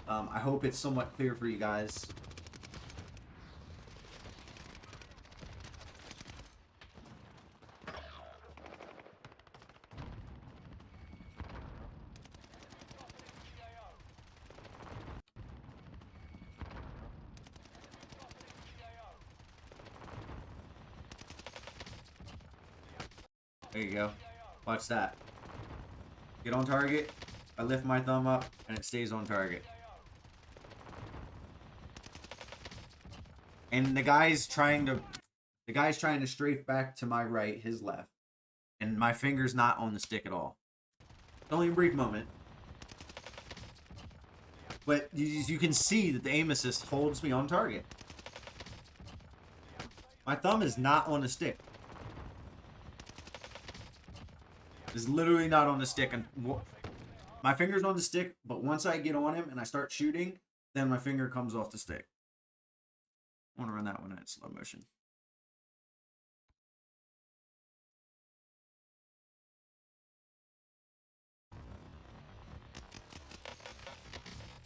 I hope it's somewhat clear for you guys. There you go. Watch that. Get on target. I lift my thumb up and it stays on target. And the guy's trying to strafe back to my right, his left. And my finger's not on the stick at all. It's only a brief moment. But you can see that the aim assist holds me on target. My thumb is not on the stick. It's literally not on the stick. And my finger's on the stick, but once I get on him and I start shooting, then my finger comes off the stick. I want to run that one at slow motion.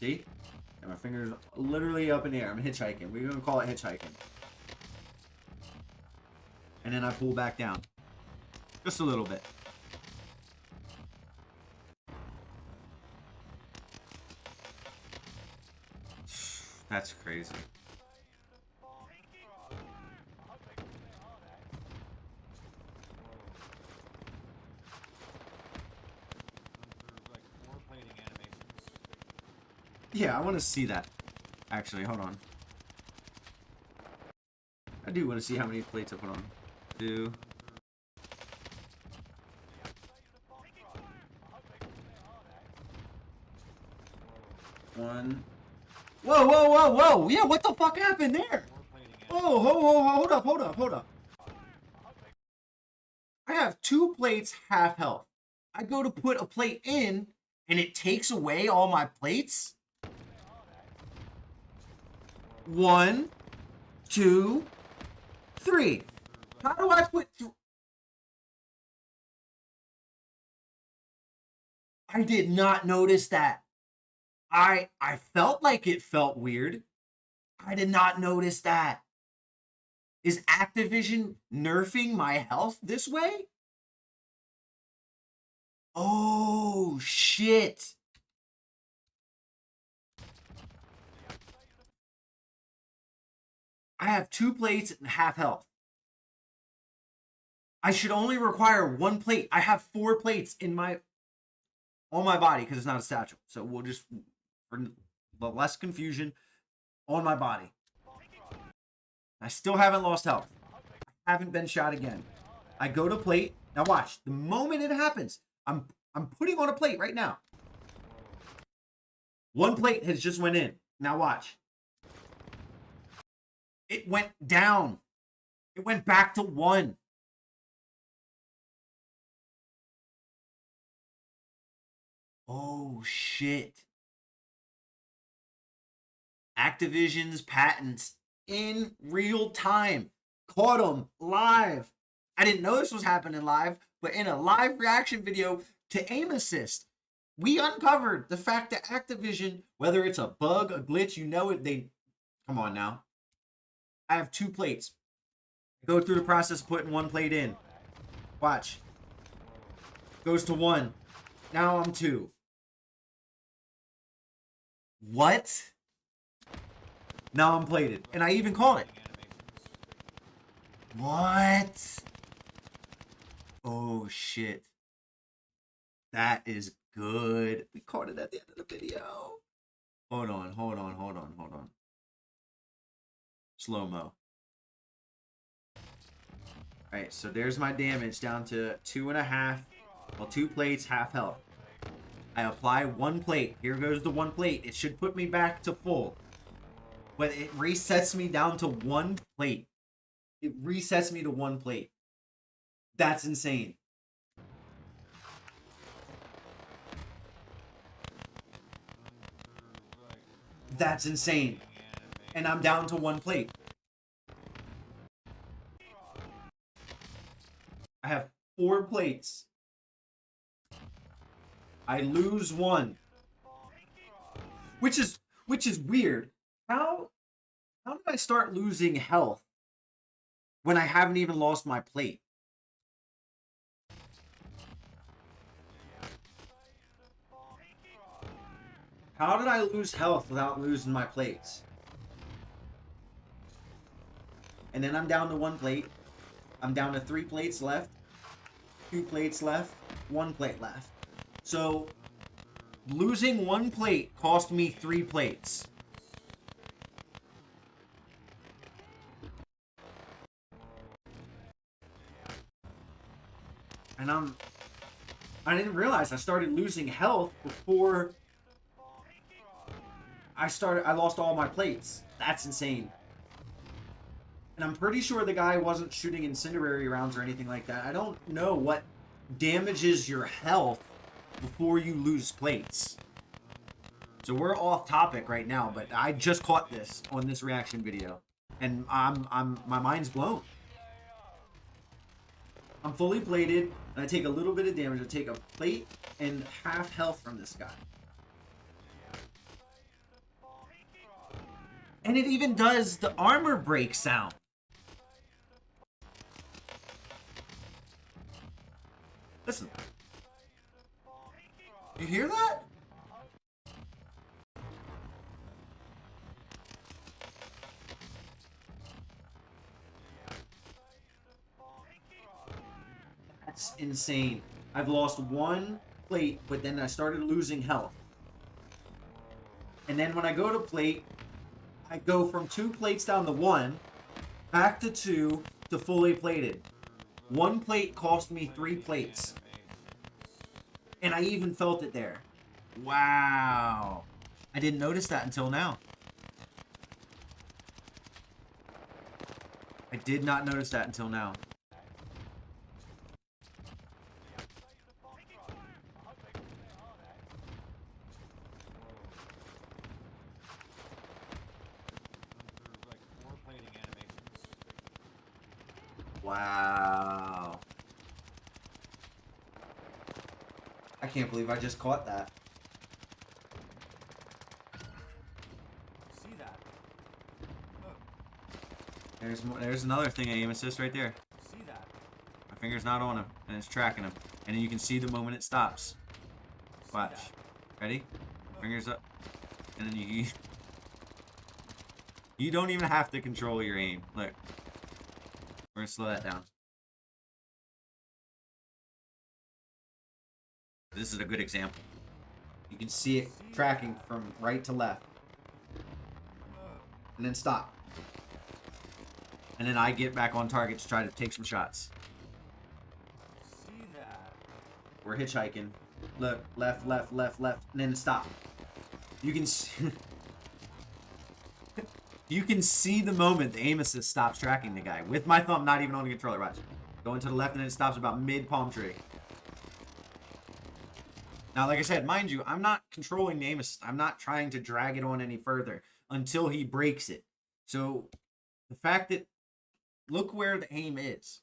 See? And my finger's literally up in the air. I'm hitchhiking. We're going to call it hitchhiking. And then I pull back down. Just a little bit. That's crazy. Yeah, I want to see that. Actually, hold on. do want to see how many plates I put on. 2. 1. Whoa, whoa, whoa, whoa! Yeah, what the fuck happened there? Oh, hold up. I have 2 plates, half health. I go to put a plate in, and it takes away all my plates? 1, 2, 3. How do I put I did not notice that. I felt like it felt weird. I did not notice that. Is Activision nerfing my health this way? Oh, shit. I have 2 plates and half health. I should only require 1 plate. I have 4 plates on my body because it's not a satchel. So we'll just, for the less confusion, on my body. I still haven't lost health. I haven't been shot again. I go to plate. Now watch. The moment it happens, I'm putting on a plate right now. 1 plate has just went in. Now watch. It went down. It went back to 1. Oh, shit. Activision's patents in real time. Caught them live. I didn't know this was happening live, but in a live reaction video to aim assist, we uncovered the fact that Activision, whether it's a bug, a glitch, you know it, come on now. I have 2 plates. Go through the process of putting 1 plate in. Watch. Goes to 1. Now I'm 2. What? Now I'm plated. And I even caught it. What? Oh, shit. That is good. We caught it at the end of the video. Hold on. Slow-mo. Alright, so there's my damage down to 2.5. Well, 2 plates, half health. I apply 1 plate. Here goes the 1 plate. It should put me back to full. But it resets me down to 1 plate. It resets me to 1 plate. That's insane. That's insane. And I'm down to 1 plate. I have 4 plates. I lose 1. Which is weird. How did I start losing health when I haven't even lost my plate? How did I lose health without losing my plates? And then I'm down to 1 plate. I'm down to 3 plates left. 2 plates left. 1 plate left. So, losing 1 plate cost me 3 plates. And I didn't realize I started losing health before I lost all my plates. That's insane. And I'm pretty sure the guy wasn't shooting incendiary rounds or anything like that. I don't know what damages your health before you lose plates. So we're off topic right now, but I just caught this on this reaction video. And my mind's blown. I'm fully plated, and I take a little bit of damage. I take a plate and half health from this guy. And it even does the armor break sound. Listen. You hear that? That's insane. I've lost 1 plate, but then I started losing health. And then when I go to plate, I go from 2 plates down to 1. Pack to 2 to fully plated. 1 plate cost me 3 plates. And I even felt it there. Wow. I didn't notice that until now. I did not notice that until now. Wow. I can't believe I just caught that. See that? Look. There's another thing, aim assist right there. See that? My finger's not on him, and it's tracking him. And then you can see the moment it stops. Watch. Ready? Fingers up. And then you... You don't even have to control your aim. Look. We're gonna slow that down. This is a good example. You can see it tracking from right to left. And then stop. And then I get back on target to try to take some shots. See that? We're hitchhiking. Look, left, left, left, left, and then stop. You can see... You can see the moment the aim assist stops tracking the guy. With my thumb not even on the controller. Watch. Going to the left and then it stops about mid palm tree. Now, like I said, mind you, I'm not controlling the aim assist. I'm not trying to drag it on any further until he breaks it. So, the fact that... Look where the aim is.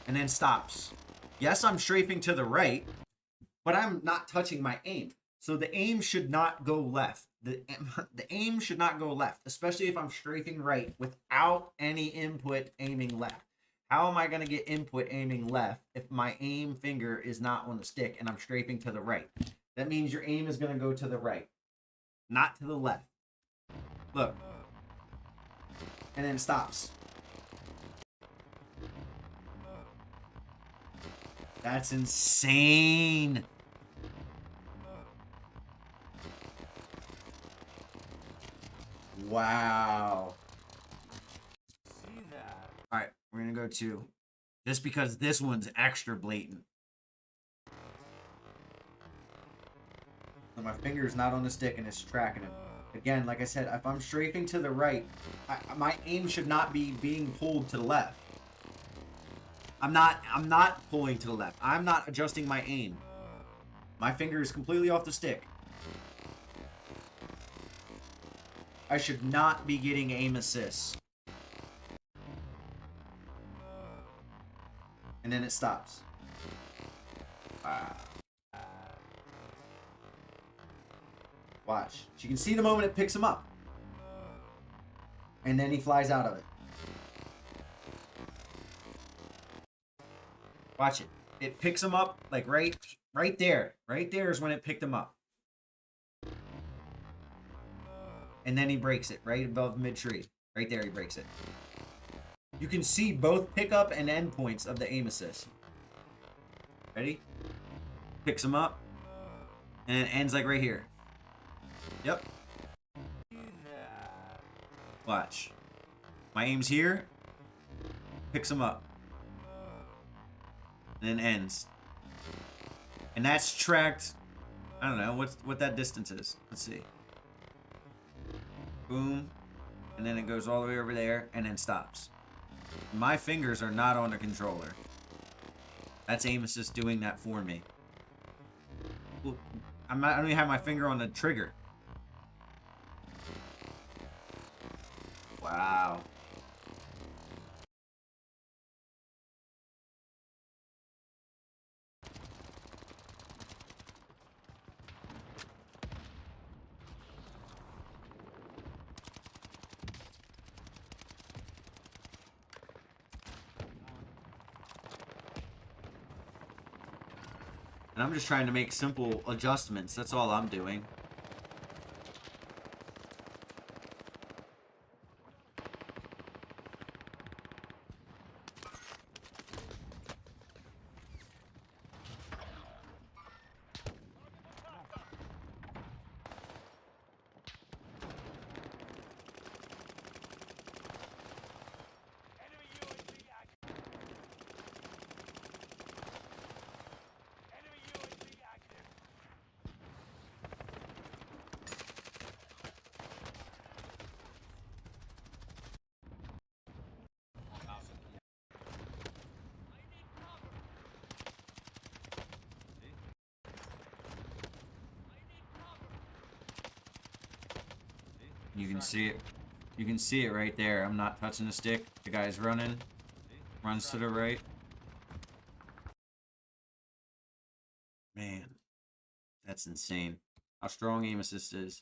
And then stops. Yes, I'm strafing to the right, but I'm not touching my aim. So the aim should not go left. The aim should not go left, especially if I'm strafing right without any input aiming left. How am I going to get input aiming left if my aim finger is not on the stick and I'm strafing to the right? That means your aim is going to go to the right, not to the left. Look. And then it stops. That's insane. Wow. See that? Alright, we're gonna go to... Just because this one's extra blatant. So my finger's not on the stick and it's tracking him. Again, like I said, if I'm strafing to the right, my aim should not be being pulled to the left. I'm not pulling to the left. I'm not adjusting my aim. My finger is completely off the stick. I should not be getting aim assists. And then it stops. Wow. Watch. You can see the moment it picks him up. And then he flies out of it. Watch it. It picks him up like right there. Right there is when it picked him up. And then he breaks it right above mid-tree. Right there he breaks it. You can see both pickup and end points of the aim assist. Ready? Picks him up. And it ends like right here. Yep. Watch. My aim's here. Picks him up. And then ends. And that's tracked. I don't know what that distance is. Let's see. Boom. And then it goes all the way over there and then stops. My fingers are not on the controller. That's aim assist doing that for me. Look, I don't even have my finger on the trigger. Wow. And I'm just trying to make simple adjustments. That's all I'm doing. You can see it. You can see it right there. I'm not touching the stick. The guy's running. Runs to the right. Man, that's insane. How strong aim assist is.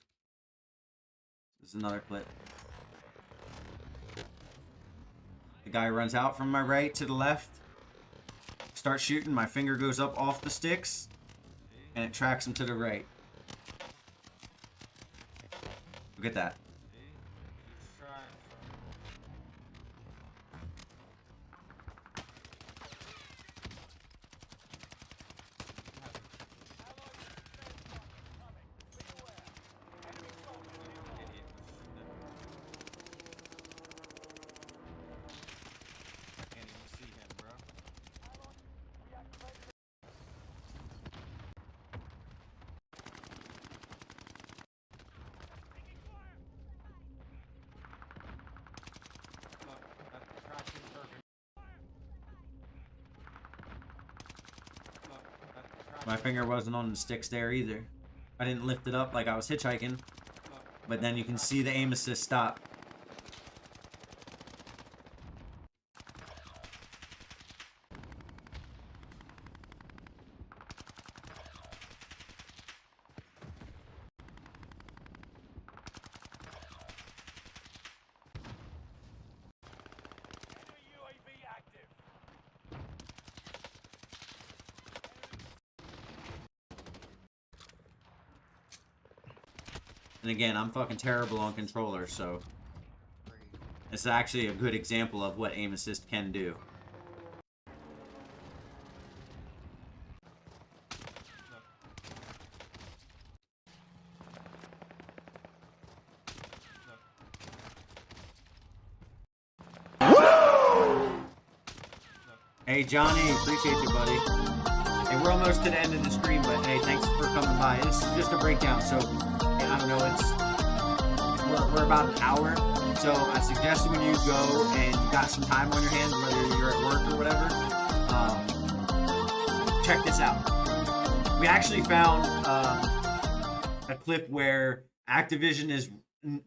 This is another clip. The guy runs out from my right to the left. Start shooting. My finger goes up off the sticks. And it tracks him to the right. Look at that. My finger wasn't on the sticks there either. I didn't lift it up like I was hitchhiking. But then you can see the aim assist stop. And again, I'm fucking terrible on controller, so it's actually a good example of what aim assist can do. Hey Johnny, appreciate you, buddy. Hey, we're almost to the end of the stream, but hey, thanks for coming by. This is just a breakdown, so I don't know, we're about an hour, so I suggest when you go and you got some time on your hands, whether you're at work or whatever, check this out. We actually found a clip where Activision is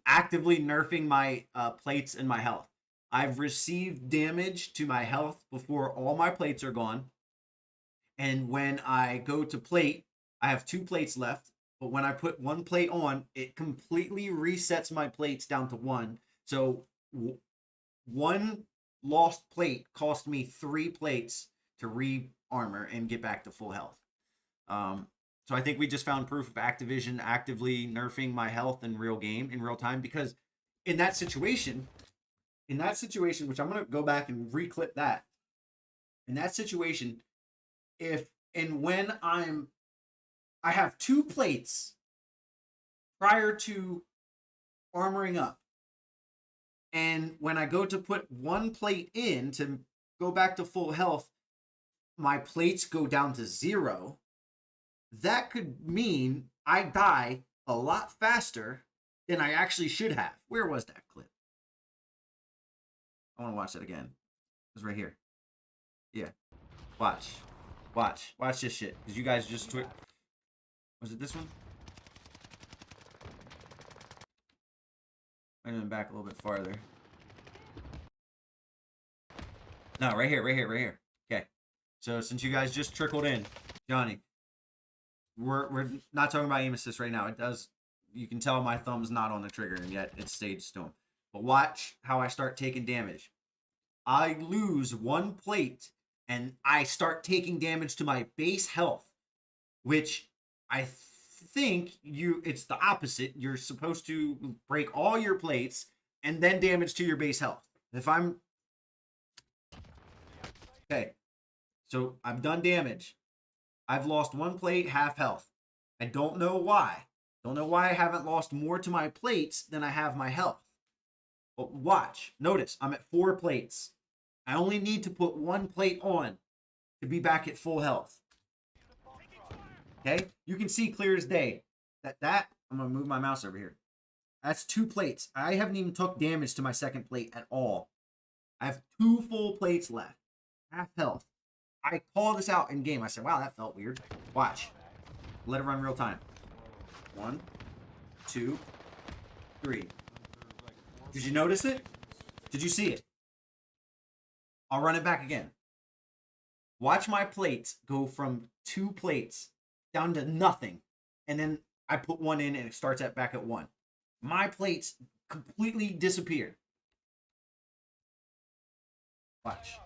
actively nerfing my plates and my health. I've received damage to my health before all my plates are gone, and when I go to plate, I have 2 plates left. But when I put 1 plate on, it completely resets my plates down to 1. So 1 lost plate cost me 3 plates to re-armor and get back to full health. So I think we just found proof of Activision actively nerfing my health in real time, because in that situation, which I'm going to go back and reclip that. In that situation, when I have 2 plates prior to armoring up. And when I go to put 1 plate in to go back to full health, my plates go down to 0. That could mean I die a lot faster than I actually should have. Where was that clip? I want to watch that again. It was right here. Yeah. Watch this shit. Because you guys just was it this one? Might have been back a little bit farther. No, right here. Okay. So since you guys just trickled in, Johnny, we're not talking about aim assist right now. It does, you can tell my thumb's not on the trigger and yet it stayed still. But watch how I start taking damage. I lose 1 plate and I start taking damage to my base health, which I think it's the opposite. You're supposed to break all your plates and then damage to your base health. Okay, so I've done damage. I've lost 1 plate, half health. I don't know why. Don't know why I haven't lost more to my plates than I have my health. But watch, notice I'm at 4 plates. I only need to put 1 plate on to be back at full health. Okay, you can see clear as day that I'm gonna move my mouse over here. That's 2 plates. I haven't even took damage to my 2nd plate at all. I have 2 full plates left, half health. I call this out in game. I said, wow, that felt weird. Watch, let it run real time. 1, 2, 3. Did you notice it? Did you see it? I'll run it back again. Watch my plates go from 2 plates down to nothing. And then I put 1 in and it starts back at 1. My plates completely disappear. Watch.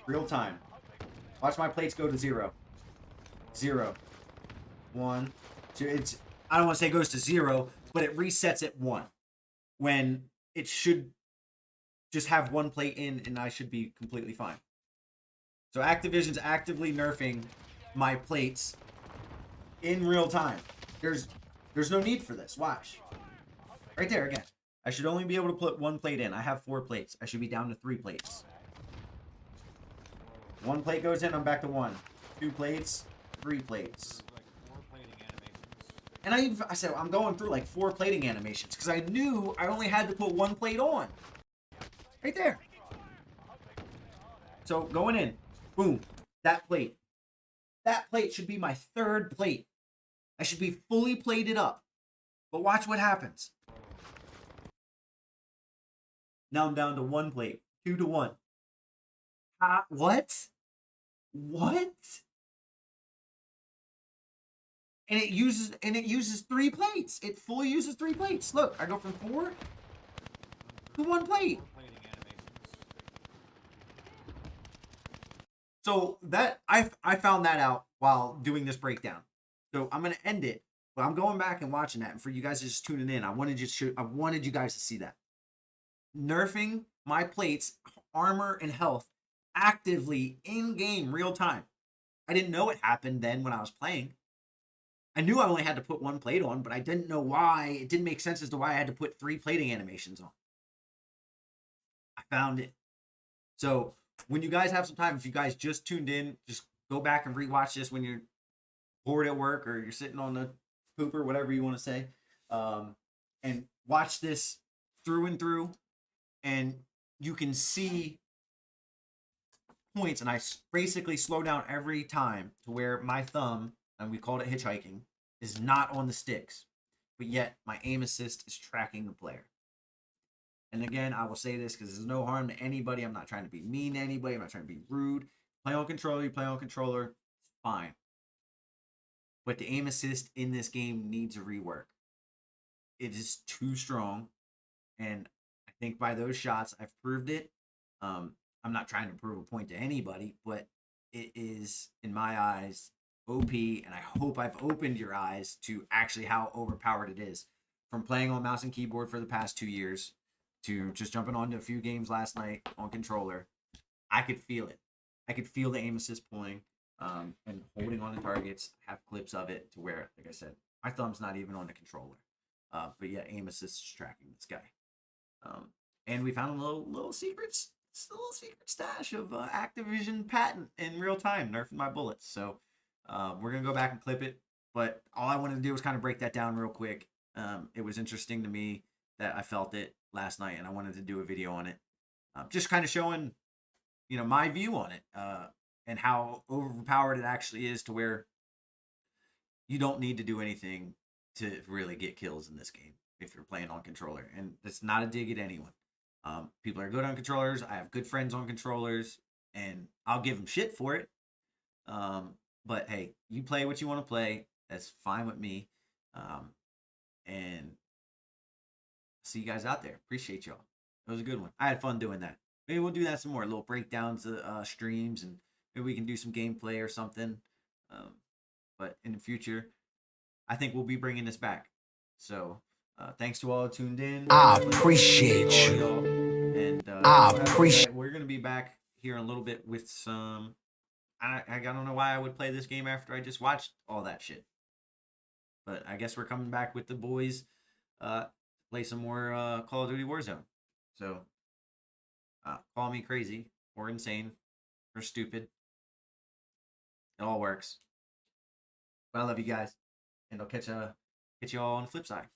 Real time. Watch my plates go to 0. 0. 1. 2. It's, I don't want to say it goes to 0, but it resets at 1. When it should just have 1 plate in and I should be completely fine. So Activision's actively nerfing my plates in real time. There's no need for this. Watch. Right there again. I should only be able to put 1 plate in. I have 4 plates. I should be down to 3 plates. 1 plate goes in, I'm back to 1. 2 plates, 3 plates. And I said, I'm going through like 4 plating animations because I knew I only had to put 1 plate on. Right there. So going in, boom, that plate. That plate should be my 3rd plate. I should be fully plated up. But watch what happens. Now I'm down to 1 plate. 2 to 1. What? What? And it uses 3 plates. It fully uses 3 plates. Look, I go from 4 to 1 plate. So that I found that out while doing this breakdown. So I'm gonna end it, but I'm going back and watching that. And for you guys just tuning in, I wanted you guys to see that. Nerfing my plates, armor, and health actively in game, real time. I didn't know it happened then when I was playing. I knew I only had to put 1 plate on, but I didn't know why. It didn't make sense as to why I had to put 3 plating animations on. I found it. So when you guys have some time, if you guys just tuned in, just go back and rewatch this when you're bored at work or you're sitting on the pooper, whatever you want to say, and watch this through and through, and you can see points. And I basically slow down every time to where my thumb, and we called it hitchhiking, is not on the sticks, but yet my aim assist is tracking the player. And again, I will say this because there's no harm to anybody. I'm not trying to be mean to anybody. I'm not trying to be rude. Play on controller, you play on controller, fine. But the aim assist in this game needs a rework. It is too strong. And I think by those shots, I've proved it. I'm not trying to prove a point to anybody, but it is, in my eyes, OP. And I hope I've opened your eyes to actually how overpowered it is. From playing on mouse and keyboard for the past 2 years to just jumping onto a few games last night on controller, I could feel it. I could feel the aim assist pulling and holding on to targets. I have clips of it to where, like I said, my thumb's not even on the controller. But yeah, aim assist is tracking this guy. And we found a little secret stash of Activision patent in real time, nerfing my bullets. So we're going to go back and clip it. But all I wanted to do was kind of break that down real quick. It was interesting to me that I felt it last night, and I wanted to do a video on it. Just kind of showing, my view on it and how overpowered it actually is, to where you don't need to do anything to really get kills in this game if you're playing on controller. And it's not a dig at anyone. People are good on controllers. I have good friends on controllers, and I'll give them shit for it. But hey, you play what you want to play. That's fine with me. And see you guys out there. Appreciate y'all. It was a good one. I had fun doing that. Maybe we'll do that some more. Little breakdowns of streams, and maybe we can do some gameplay or something. But in the future, I think we'll be bringing this back. So thanks to all who tuned in. I appreciate you. And I appreciate. We're gonna be back here in a little bit with some. I don't know why I would play this game after I just watched all that shit. But I guess we're coming back with the boys. Play some more Call of Duty Warzone. So call me crazy or insane or stupid. It all works. But I love you guys, and I'll catch you all on the flip side.